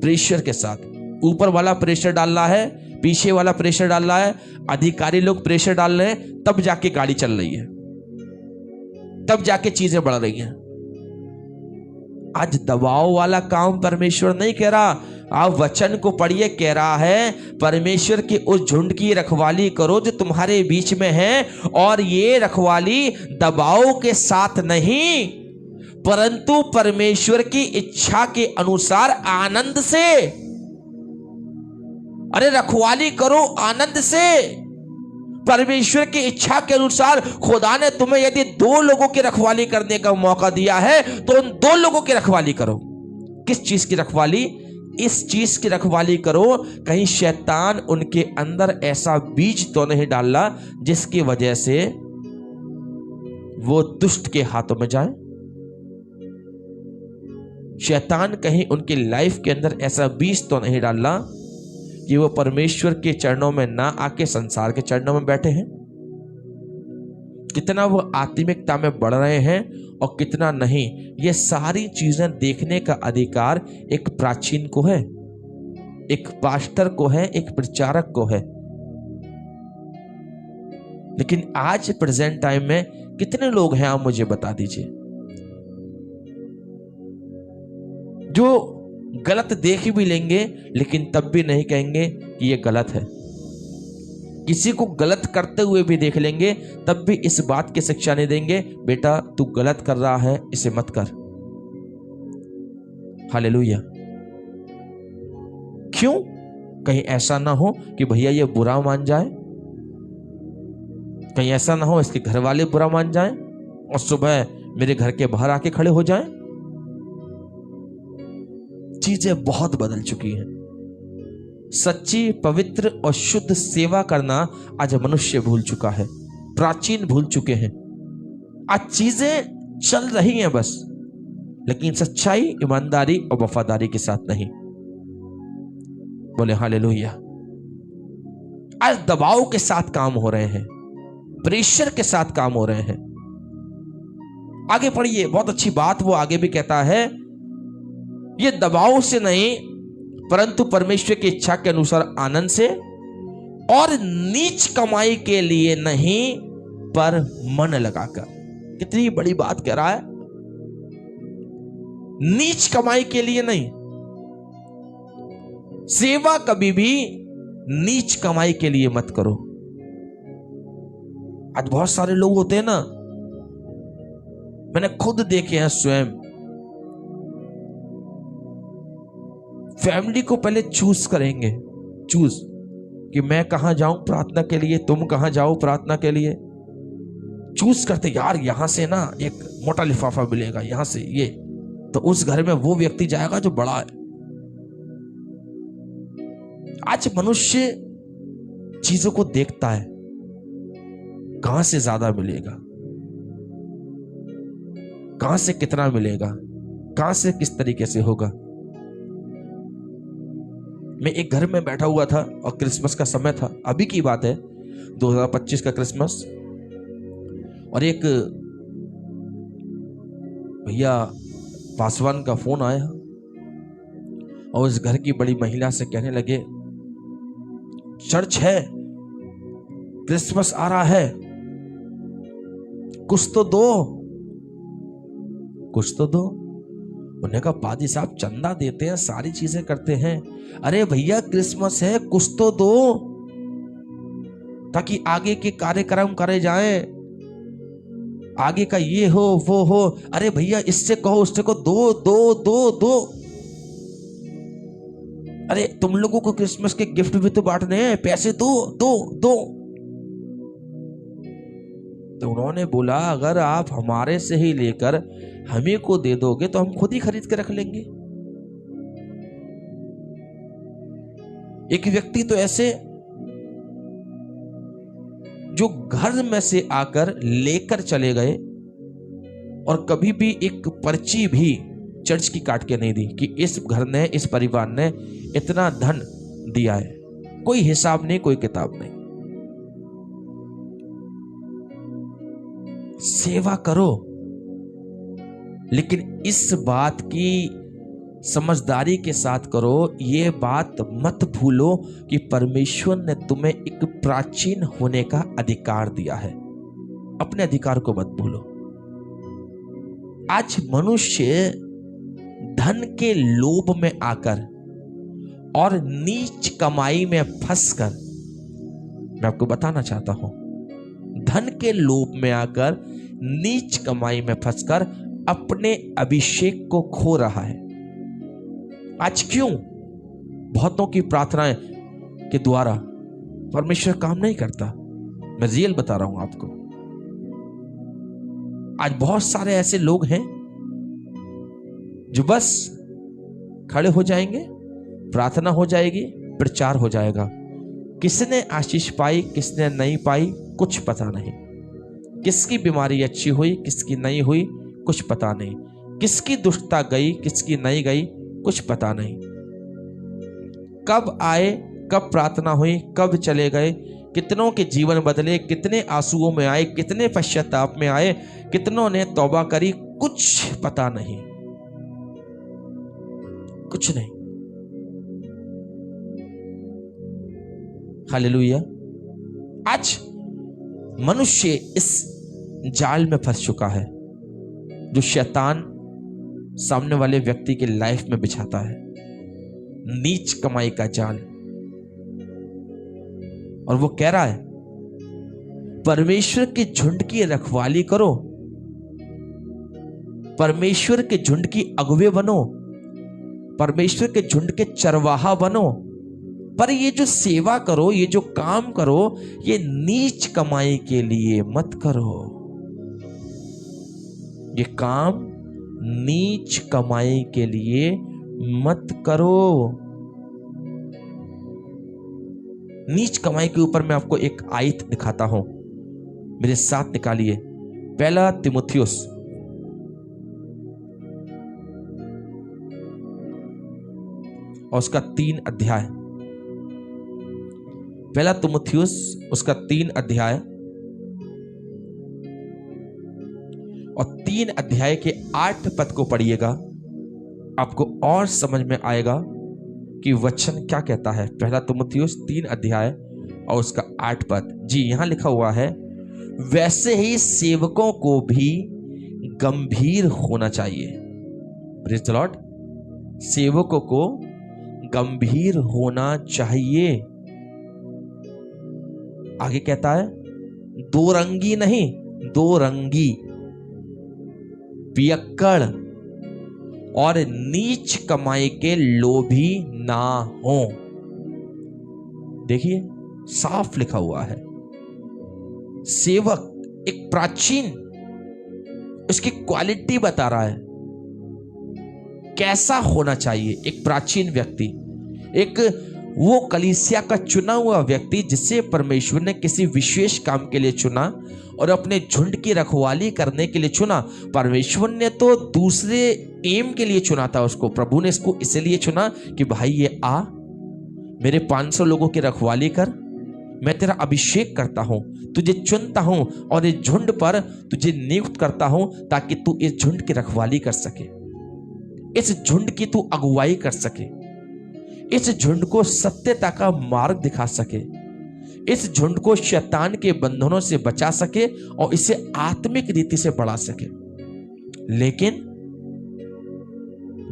प्रेशर के साथ। ऊपर वाला प्रेशर डाल रहा है, पीछे वाला प्रेशर डाल रहा है, अधिकारी लोग प्रेशर डाल रहे हैं, तब जाके गाड़ी चल रही है, तब जाके चीजें बढ़ रही हैं। आज दबाव वाला काम परमेश्वर नहीं कह रहा। आप वचन को पढ़िए, कह रहा है परमेश्वर की उस झुंड की रखवाली करो जो तुम्हारे बीच में है, और ये रखवाली दबाव के साथ नहीं, परंतु परमेश्वर की इच्छा के अनुसार आनंद से। अरे रखवाली करो आनंद से, परमेश्वर की इच्छा के अनुसार। खुदा ने तुम्हें यदि 2 लोगों की रखवाली करने का मौका दिया है तो उन 2 लोगों की रखवाली करो। किस चीज की रखवाली? इस चीज की रखवाली करो कहीं शैतान उनके अंदर ऐसा बीज तो नहीं डाला जिसकी वजह से वो दुष्ट के हाथों में जाए। शैतान कहीं उनकी लाइफ के अंदर ऐसा बीज तो नहीं डाला कि वो परमेश्वर के चरणों में ना आके संसार के चरणों में बैठे हैं। कितना वो आत्मिकता में बढ़ रहे हैं और कितना नहीं, ये सारी चीजें देखने का अधिकार एक प्राचीन को है, एक पास्टर को है, एक प्रचारक को है। लेकिन आज प्रेजेंट टाइम में कितने लोग हैं, आप मुझे बता दीजिए, जो गलत देख भी लेंगे लेकिन तब भी नहीं कहेंगे कि ये गलत है। किसी को गलत करते हुए भी देख लेंगे तब भी इस बात की शिक्षा नहीं देंगे, बेटा तू गलत कर रहा है, इसे मत कर। हालेलुया। क्यों? कहीं ऐसा ना हो कि भैया ये बुरा मान जाए, कहीं ऐसा ना हो इसके घर वाले बुरा मान जाएं और सुबह मेरे घर के बाहर आके खड़े हो जाएं। चीजें बहुत बदल चुकी हैं। सच्ची, पवित्र और शुद्ध सेवा करना आज मनुष्य भूल चुका है, प्राचीन भूल चुके हैं। आज चीजें चल रही हैं बस, लेकिन सच्चाई, ईमानदारी और वफादारी के साथ नहीं। बोले हालेलुया। आज दबाव के साथ काम हो रहे हैं, प्रेशर के साथ काम हो रहे हैं। आगे पढ़िए, बहुत अच्छी बात वो आगे भी कहता है, ये दबाव से नहीं परंतु परमेश्वर की इच्छा के अनुसार आनंद से, और नीच कमाई के लिए नहीं पर मन लगाकर। कितनी बड़ी बात कह रहा है, नीच कमाई के लिए नहीं। सेवा कभी भी नीच कमाई के लिए मत करो। आज बहुत सारे लोग होते हैं ना, मैंने खुद देखे हैं स्वयं, फैमिली को पहले चूज करेंगे, चूज कि मैं कहां जाऊं प्रार्थना के लिए, तुम कहां जाओ प्रार्थना के लिए। चूज करते, यार यहां से ना एक मोटा लिफाफा मिलेगा, यहां से ये, तो उस घर में वो व्यक्ति जाएगा जो बड़ा है। आज मनुष्य चीजों को देखता है, कहां से ज्यादा मिलेगा, कहां से कितना मिलेगा, कहां से किस तरीके से होगा। मैं एक घर में बैठा हुआ था और क्रिसमस का समय था, अभी की बात है, 2025 का क्रिसमस, और एक भैया पासवान का फोन आया और उस घर की बड़ी महिला से कहने लगे, चर्च है, क्रिसमस आ रहा है, कुछ तो दो, कुछ तो दो। उन्होंने कहा, पादी साहब चंदा देते हैं, सारी चीजें करते हैं। अरे भैया क्रिसमस है, कुछ तो दो ताकि आगे के कार्यक्रम करे जाएं, आगे का ये हो वो हो। अरे भैया इससे कहो उससे को दो दो दो दो। अरे तुम लोगों को क्रिसमस के गिफ्ट भी तो बांटने हैं, पैसे दो दो दो। तो उन्होंने बोला, अगर आप हमारे से ही लेकर हमें को दे दोगे तो हम खुद ही खरीद के रख लेंगे। एक व्यक्ति तो ऐसे जो घर में से आकर लेकर चले गए और कभी भी एक पर्ची भी चर्च की काट के नहीं दी कि इस घर ने, इस परिवार ने इतना धन दिया है। कोई हिसाब नहीं, कोई किताब नहीं। सेवा करो, लेकिन इस बात की समझदारी के साथ करो, ये बात मत भूलो कि परमेश्वर ने तुम्हें एक प्राचीन होने का अधिकार दिया है। अपने अधिकार को मत भूलो। आज मनुष्य धन के लोभ में आकर और नीच कमाई में फंसकर, मैं आपको बताना चाहता हूं, धन के लोभ में आकर, नीच कमाई में फंसकर अपने अभिषेक को खो रहा है। आज क्यों बहुतों की प्रार्थनाएं के द्वारा परमेश्वर काम नहीं करता? मैं रियल बता रहा हूं आपको। आज बहुत सारे ऐसे लोग हैं जो बस खड़े हो जाएंगे, प्रार्थना हो जाएगी, प्रचार हो जाएगा। किसने आशीष पाई, किसने नहीं पाई, कुछ पता नहीं। किसकी बीमारी अच्छी हुई, किसकी नहीं हुई, कुछ पता नहीं। किसकी दुष्टता गई, किसकी नहीं गई, कुछ पता नहीं। कब आए, कब प्रार्थना हुई, कब चले गए, कितनों के जीवन बदले, कितने आंसुओं में आए, कितने पश्चाताप में आए, कितनों ने तौबा करी, कुछ पता नहीं, कुछ नहीं। हालेलुया। आज मनुष्य इस जाल में फंस चुका है जो शैतान सामने वाले व्यक्ति के लाइफ में बिछाता है, नीच कमाई का जाल। और वो कह रहा है, परमेश्वर के झुंड की रखवाली करो, परमेश्वर के झुंड की अगुवे बनो, परमेश्वर के झुंड के चरवाहा बनो, पर ये जो सेवा करो, ये जो काम करो, ये नीच कमाई के लिए मत करो। ये काम नीच कमाई के लिए मत करो। नीच कमाई के ऊपर मैं आपको एक आयत दिखाता हूं, मेरे साथ निकालिए। पहला तिमुथियुस और उसका 3 अध्याय। पहला तिमुथियुस उसका 3 अध्याय और 3 अध्याय के 8 पद को पढ़िएगा, आपको और समझ में आएगा कि वचन क्या कहता है। पहला तिमुथियुस 3 अध्याय और उसका 8 पद। जी, यहां लिखा हुआ है, वैसे ही सेवकों को भी गंभीर होना चाहिए। Praise the Lord. सेवकों को गंभीर होना चाहिए। आगे कहता है, दो रंगी नहीं, दो रंगी, पियक्कड़ और नीच कमाई के लोभी ना हो। देखिए, साफ लिखा हुआ है। सेवक एक प्राचीन, उसकी क्वालिटी बता रहा है कैसा होना चाहिए एक प्राचीन व्यक्ति, एक वो कलीसिया का चुना हुआ व्यक्ति जिसे परमेश्वर ने किसी विशेष काम के लिए चुना और अपने झुंड की रखवाली करने के लिए चुना। परमेश्वर ने तो दूसरे एम के लिए चुना था उसको। प्रभु ने इसको इसलिए चुना कि भाई ये आ, मेरे 500 लोगों की रखवाली कर, मैं तेरा अभिषेक करता हूं, तुझे चुनता हूं और इस झुंड पर तुझे नियुक्त करता हूं ताकि तू इस झुंड की रखवाली कर सके, इस झुंड की तू अगुवाई कर सके, इस झुंड को सत्यता का मार्ग दिखा सके, इस झुंड को शैतान के बंधनों से बचा सके और इसे आत्मिक रीति से बढ़ा सके। लेकिन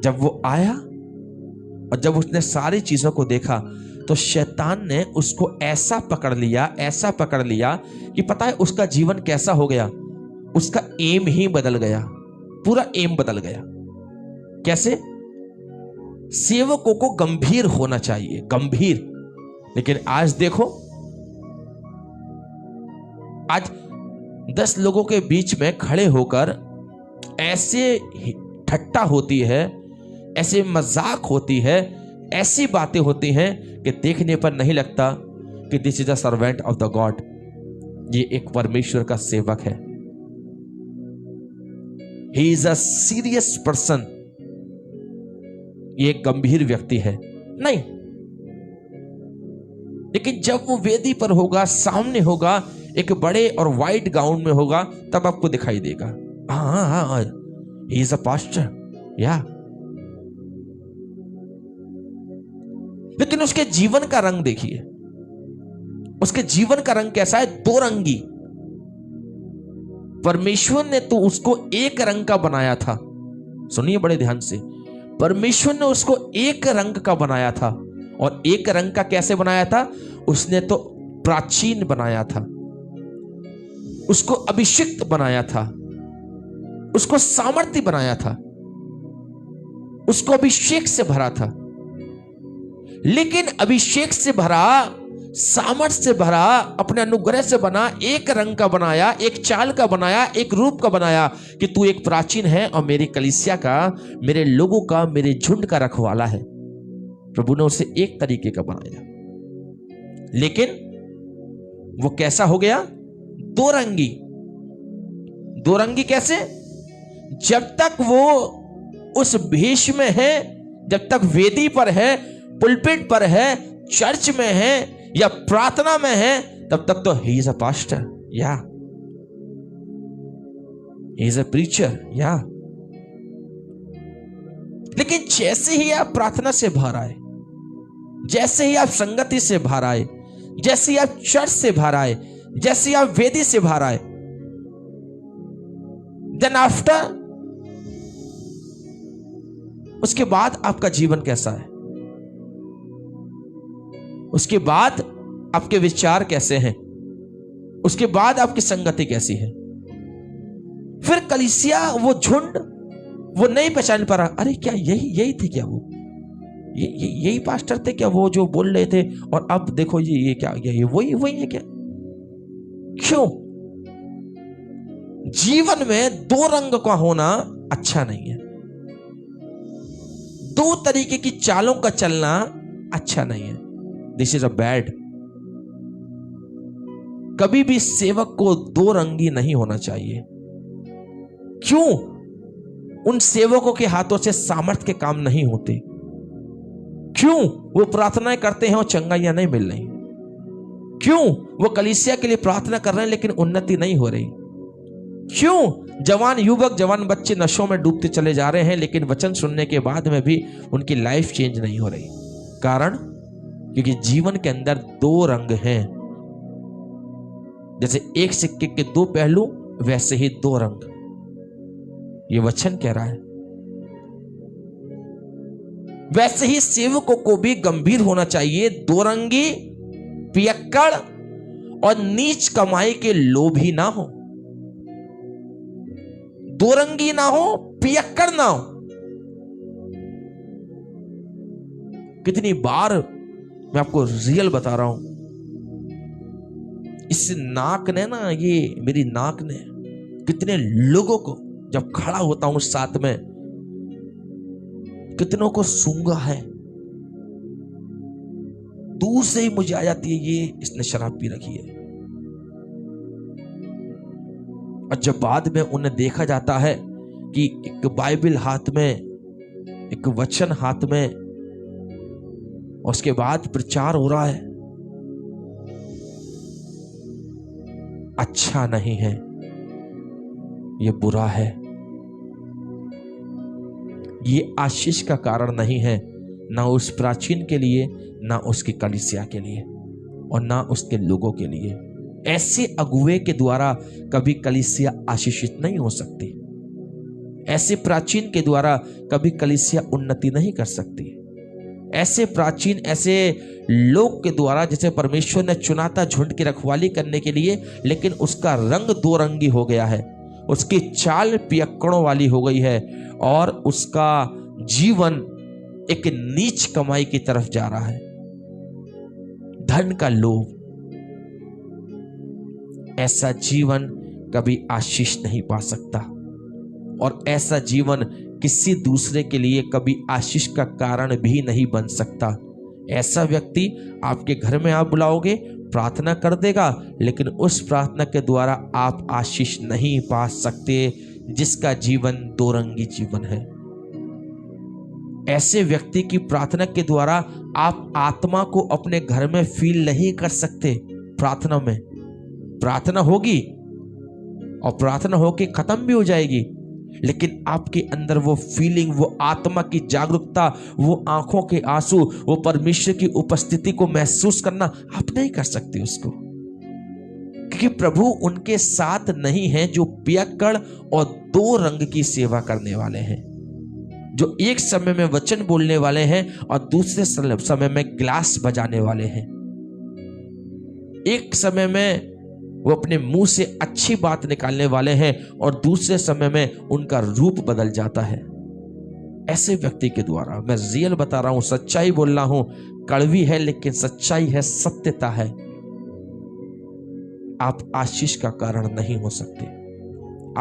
जब वो आया और जब उसने सारी चीजों को देखा तो शैतान ने उसको ऐसा पकड़ लिया कि पता है उसका जीवन कैसा हो गया, उसका एम ही बदल गया, पूरा एम बदल गया। कैसे? सेवकों को गंभीर होना चाहिए, गंभीर। लेकिन आज देखो, आज 10 लोगों के बीच में खड़े होकर ऐसे ठट्टा होती है, ऐसे मजाक होती है, ऐसी बातें होती हैं कि देखने पर नहीं लगता कि this is a servant of the God, ये एक परमेश्वर का सेवक है। He is a serious person, ये एक गंभीर व्यक्ति है नहीं। लेकिन जब वो वेदी पर होगा, सामने होगा, एक बड़े और वाइट गाउन में होगा, तब आपको दिखाई देगा हाँ, ही इज अ पास्टर या। लेकिन उसके जीवन का रंग देखिए, उसके जीवन का रंग कैसा है? दो रंगी। परमेश्वर ने तो उसको एक रंग का बनाया था, सुनिए बड़े ध्यान से, परमेश्वर ने उसको एक रंग का बनाया था। और एक रंग का कैसे बनाया था? उसने तो प्राचीन बनाया था, उसको अभिषिक्त बनाया था, उसको सामर्थ्य बनाया था, उसको अभिषेक से भरा था। लेकिन अभिषेक से भरा, सामर्थ से भरा, अपने अनुग्रह से बना, एक रंग का बनाया, एक चाल का बनाया, एक रूप का बनाया कि तू एक प्राचीन है और मेरी कलीसिया का, मेरे लोगों का, मेरे झुंड का रखवाला है। प्रभु ने उसे एक तरीके का बनाया। लेकिन वो कैसा हो गया? दो रंगी। दो रंगी कैसे? जब तक वो उस भेष में है, जब तक वेदी पर है, पुलपिट पर है, चर्च में है या प्रार्थना में है, तब तक तो ही इज अ पास्टर या ही इज अ प्रीचर या। लेकिन जैसे ही आप प्रार्थना से बाहर आए, जैसे ही आप संगति से बाहर आए, जैसे ही आप चर्च से बाहर आए, जैसे ही आप वेदी से बाहर आए, देन आफ्टर, उसके बाद आपका जीवन कैसा है? उसके बाद आपके विचार कैसे हैं? उसके बाद आपकी संगति कैसी है? फिर कलीसिया, वो झुंड, वो नहीं पहचान पा रहा, अरे क्या यही थे क्या? वो यही पास्टर थे क्या, वो जो बोल रहे थे? और अब देखो ये क्या, ये वही है क्या? क्यों? जीवन में दो रंग का होना अच्छा नहीं है। दो तरीके की चालों का चलना अच्छा नहीं है। This is a bad. कभी भी सेवक को दो रंगी नहीं होना चाहिए। क्यों? उन सेवकों के हाथों से सामर्थ्य के काम नहीं होते। क्यों? वो प्रार्थनाएं करते हैं और चंगाइयां नहीं मिल रही। क्यों? वो कलीसिया के लिए प्रार्थना कर रहे हैं लेकिन उन्नति नहीं हो रही। क्यों? जवान युवक, जवान बच्चे नशों में डूबते चले जा रहे हैं लेकिन वचन सुनने के बाद में भी उनकी लाइफ चेंज नहीं हो रही। कारण? क्योंकि जीवन के अंदर दो रंग हैं। जैसे एक सिक्के के दो पहलू, वैसे ही दो रंग। ये वचन कह रहा है। वैसे ही सेवकों को भी गंभीर होना चाहिए। दो रंगी, पियक्कड़ और नीच कमाई के लोभी ना हो। दो रंगी ना हो, पियक्कड़ ना हो। कितनी बार मैं आपको रियल बता रहा हूं, इस नाक ने ना, ये मेरी नाक ने कितने लोगों को, जब खड़ा होता हूं साथ में, कितनों को सूंघा है। दूर से ही मुझे आ जाती है ये इसने शराब पी रखी है। और जब बाद में उन्हें देखा जाता है कि एक बाइबल हाथ में, एक वचन हाथ में, और उसके बाद प्रचार हो रहा है, अच्छा नहीं है, ये बुरा है, ये आशीष का कारण नहीं है, ना उस प्राचीन के लिए, ना उसकी कलीसिया के लिए, और ना उसके लोगों के लिए। ऐसे अगुवे के द्वारा कभी कलीसिया आशीषित नहीं हो सकती। ऐसे प्राचीन के द्वारा कभी कलीसिया उन्नति नहीं कर सकती। ऐसे प्राचीन, ऐसे लोग के द्वारा जिसे परमेश्वर ने चुना था झुंड की रखवाली करने के लिए, लेकिन उसका रंग दो रंगी हो गया है, उसकी चाल पियक्कड़ों वाली हो गई है, और उसका जीवन एक नीच कमाई की तरफ जा रहा है। धन का लोभ। ऐसा जीवन कभी आशीष नहीं पा सकता, और ऐसा जीवन किसी दूसरे के लिए कभी आशीष का कारण भी नहीं बन सकता। ऐसा व्यक्ति आपके घर में आप बुलाओगे, प्रार्थना कर देगा, लेकिन उस प्रार्थना के द्वारा आप आशीष नहीं पा सकते, जिसका जीवन दो रंगी जीवन है। ऐसे व्यक्ति की प्रार्थना के द्वारा आप आत्मा को अपने घर में फील नहीं कर सकते। प्रार्थना में प्रार्थना होगी और प्रार्थना होके खत्म भी हो जाएगी, लेकिन आपके अंदर वो फीलिंग, वो आत्मा की जागरूकता, वो आंखों के आंसू, वो परमेश्वर की उपस्थिति को महसूस करना आप नहीं कर सकते उसको, क्योंकि प्रभु उनके साथ नहीं है जो पियक्कड़ और दो रंग की सेवा करने वाले हैं, जो एक समय में वचन बोलने वाले हैं और दूसरे समय में ग्लास बजाने वाले हैं। एक समय में वो अपने मुंह से अच्छी बात निकालने वाले हैं और दूसरे समय में उनका रूप बदल जाता है। ऐसे व्यक्ति के द्वारा, मैं रियल बता रहा हूं, सच्चाई बोल रहा हूं, कड़वी है लेकिन सच्चाई है, सत्यता है, आप आशीष का कारण नहीं हो सकते।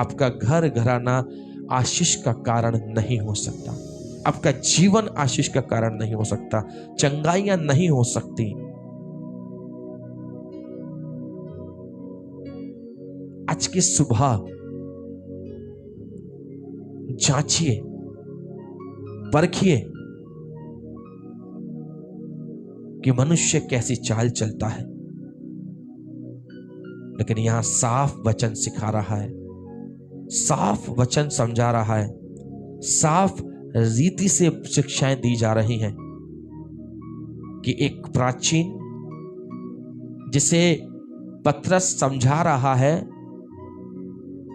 आपका घर घराना आशीष का कारण नहीं हो सकता। आपका जीवन आशीष का कारण नहीं हो सकता। चंगाइयां नहीं हो सकती। आज की सुबह जांचिए, परखिए कि मनुष्य कैसी चाल चलता है, लेकिन यहां साफ वचन सिखा रहा है, साफ वचन समझा रहा है, साफ रीति से शिक्षाएं दी जा रही हैं कि एक प्राचीन, जिसे पतरस समझा रहा है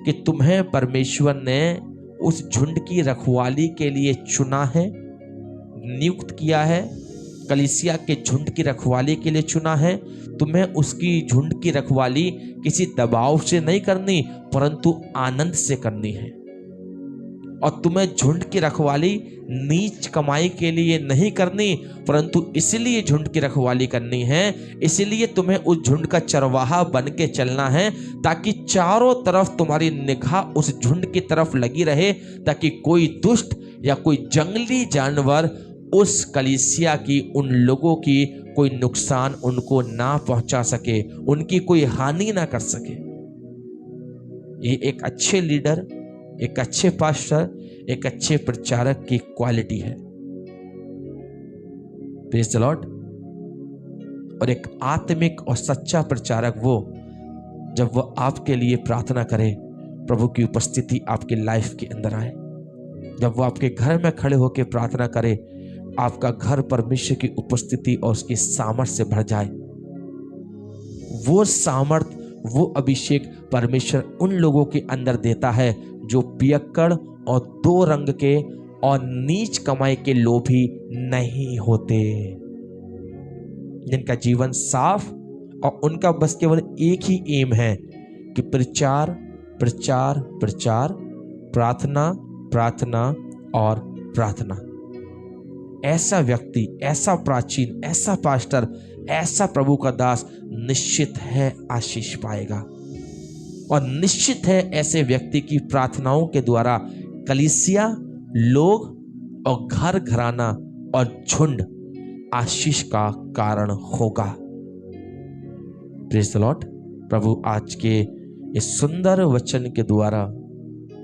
कि तुम्हें परमेश्वर ने उस झुंड की रखवाली के लिए चुना है, नियुक्त किया है, कलीसिया के झुंड की रखवाली के लिए चुना है। तुम्हें उसकी झुंड की रखवाली किसी दबाव से नहीं करनी, परंतु आनंद से करनी है। और तुम्हें झुंड की रखवाली नीच कमाई के लिए नहीं करनी, परंतु इसलिए झुंड की रखवाली करनी है, इसलिए तुम्हें उस झुंड का चरवाहा बन के चलना है, ताकि चारों तरफ तुम्हारी निगाह उस झुंड की तरफ लगी रहे, ताकि कोई दुष्ट या कोई जंगली जानवर उस कलीसिया की, उन लोगों की कोई नुकसान उनको ना पहुंचा सके, उनकी कोई हानि ना कर सके। ये एक अच्छे लीडर, एक अच्छे पास्टर, एक अच्छे प्रचारक की क्वालिटी है। Praise the Lord. और एक आत्मिक और सच्चा प्रचारक वो, जब वो आपके लिए प्रार्थना करे, प्रभु की उपस्थिति आपकी लाइफ के अंदर आए। जब वो आपके घर में खड़े होकर प्रार्थना करे, आपका घर परमेश्वर की उपस्थिति और उसकी सामर्थ से भर जाए। वो सामर्थ, वो अभिषेक परमेश्वर उन लोगों के अंदर देता है जो पियक्कड़ और दो रंग के और नीच कमाई के लोभी नहीं होते, जिनका जीवन साफ और उनका बस केवल एक ही एम है कि प्रचार प्रचार प्रचार, प्रार्थना प्रार्थना और प्रार्थना। ऐसा व्यक्ति, ऐसा प्राचीन, ऐसा पास्टर, ऐसा प्रभु का दास निश्चित है आशीष पाएगा। और निश्चित है ऐसे व्यक्ति की प्रार्थनाओं के द्वारा कलीसिया, लोग और घर घराना और झुंड आशीष का कारण होगा। Praise the Lord. प्रभु आज के इस सुंदर वचन के द्वारा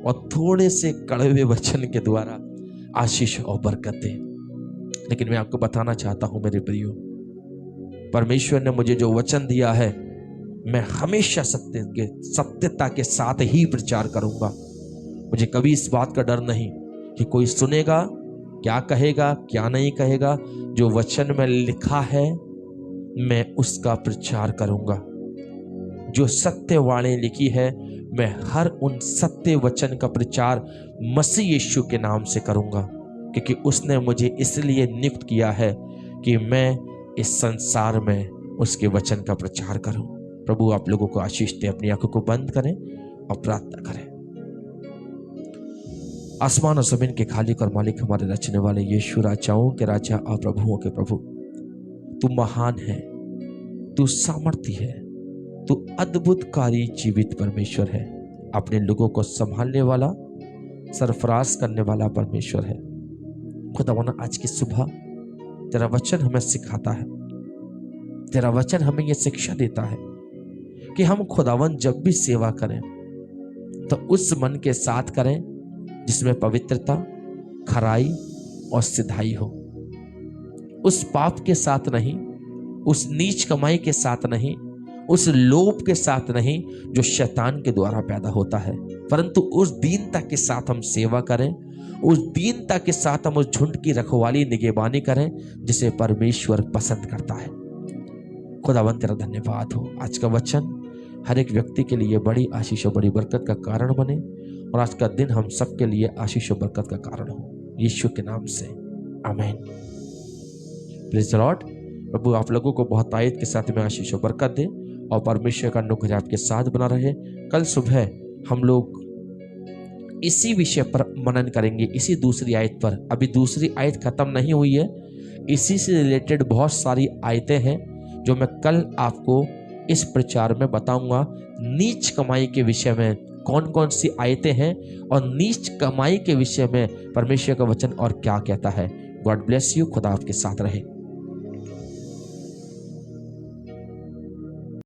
और थोड़े से कड़वे वचन के द्वारा आशीष और बरकत दे। लेकिन मैं आपको बताना चाहता हूं मेरे प्रियो, परमेश्वर ने मुझे जो वचन दिया है, मैं हमेशा सत्यता के साथ ही प्रचार करूंगा। मुझे कभी इस बात का डर नहीं कि कोई सुनेगा, क्या कहेगा, क्या नहीं कहेगा। जो वचन में लिखा है मैं उसका प्रचार करूंगा। जो सत्यवाणी लिखी है, मैं हर उन सत्य वचन का प्रचार मसीह यीशु के नाम से करूंगा, क्योंकि उसने मुझे इसलिए नियुक्त किया है कि मैं इस संसार में उसके वचन का प्रचार करूं। प्रभु आप लोगों को आशीष दे। अपनी आंखों को बंद करें और प्रार्थना करें। आसमान और जमीन के खालिक और मालिक, हमारे रचने वाले यीशु, राजाओं के राजा और प्रभुओं के प्रभु, तू महान है, तू सामर्थी है, तू अद्भुतकारी जीवित परमेश्वर है। अपने लोगों को संभालने वाला, सरफराज करने वाला परमेश्वर है। खुदावंद आज की सुबह तेरा वचन हमें सिखाता है, तेरा वचन हमें यह शिक्षा देता है कि हम खुदावंद जब भी सेवा करें तो उस मन के साथ करें जिसमें पवित्रता, खराई और सिधाई हो। उस पाप के साथ नहीं, उस नीच कमाई के साथ नहीं, उस लोभ के साथ नहीं जो शैतान के द्वारा पैदा होता है, परंतु उस दीनता के साथ हम सेवा करें, उस दीनता के साथ हम उस झुंड की रखवाली, निगहबानी करें जिसे परमेश्वर पसंद करता है। खुदावंद तेरा धन्यवाद हो। आज का वचन हर एक व्यक्ति के लिए बड़ी आशीष और बड़ी बरकत का कारण बने, और आज का दिन हम सबके लिए आशीष और बरकत का कारण हो, यीशु के नाम से, आमीन। Praise the Lord. प्रभु आप लोगों को बहुत तायद के साथ में आशीष और बरकत दे, और परमेश्वर का अनुग्रह आपके साथ बना रहे। कल सुबह हम लोग इसी विषय पर मनन करेंगे, इसी दूसरी आयत पर। अभी दूसरी आयत खत्म नहीं हुई है, इसी से रिलेटेड बहुत सारी आयतें हैं जो मैं कल आपको इस प्रचार में बताऊंगा। नीच कमाई के विषय में कौन कौन सी आयतें हैं और नीच कमाई के विषय में परमेश्वर का वचन और क्या कहता है। God bless you. खुदा आपके साथ रहे।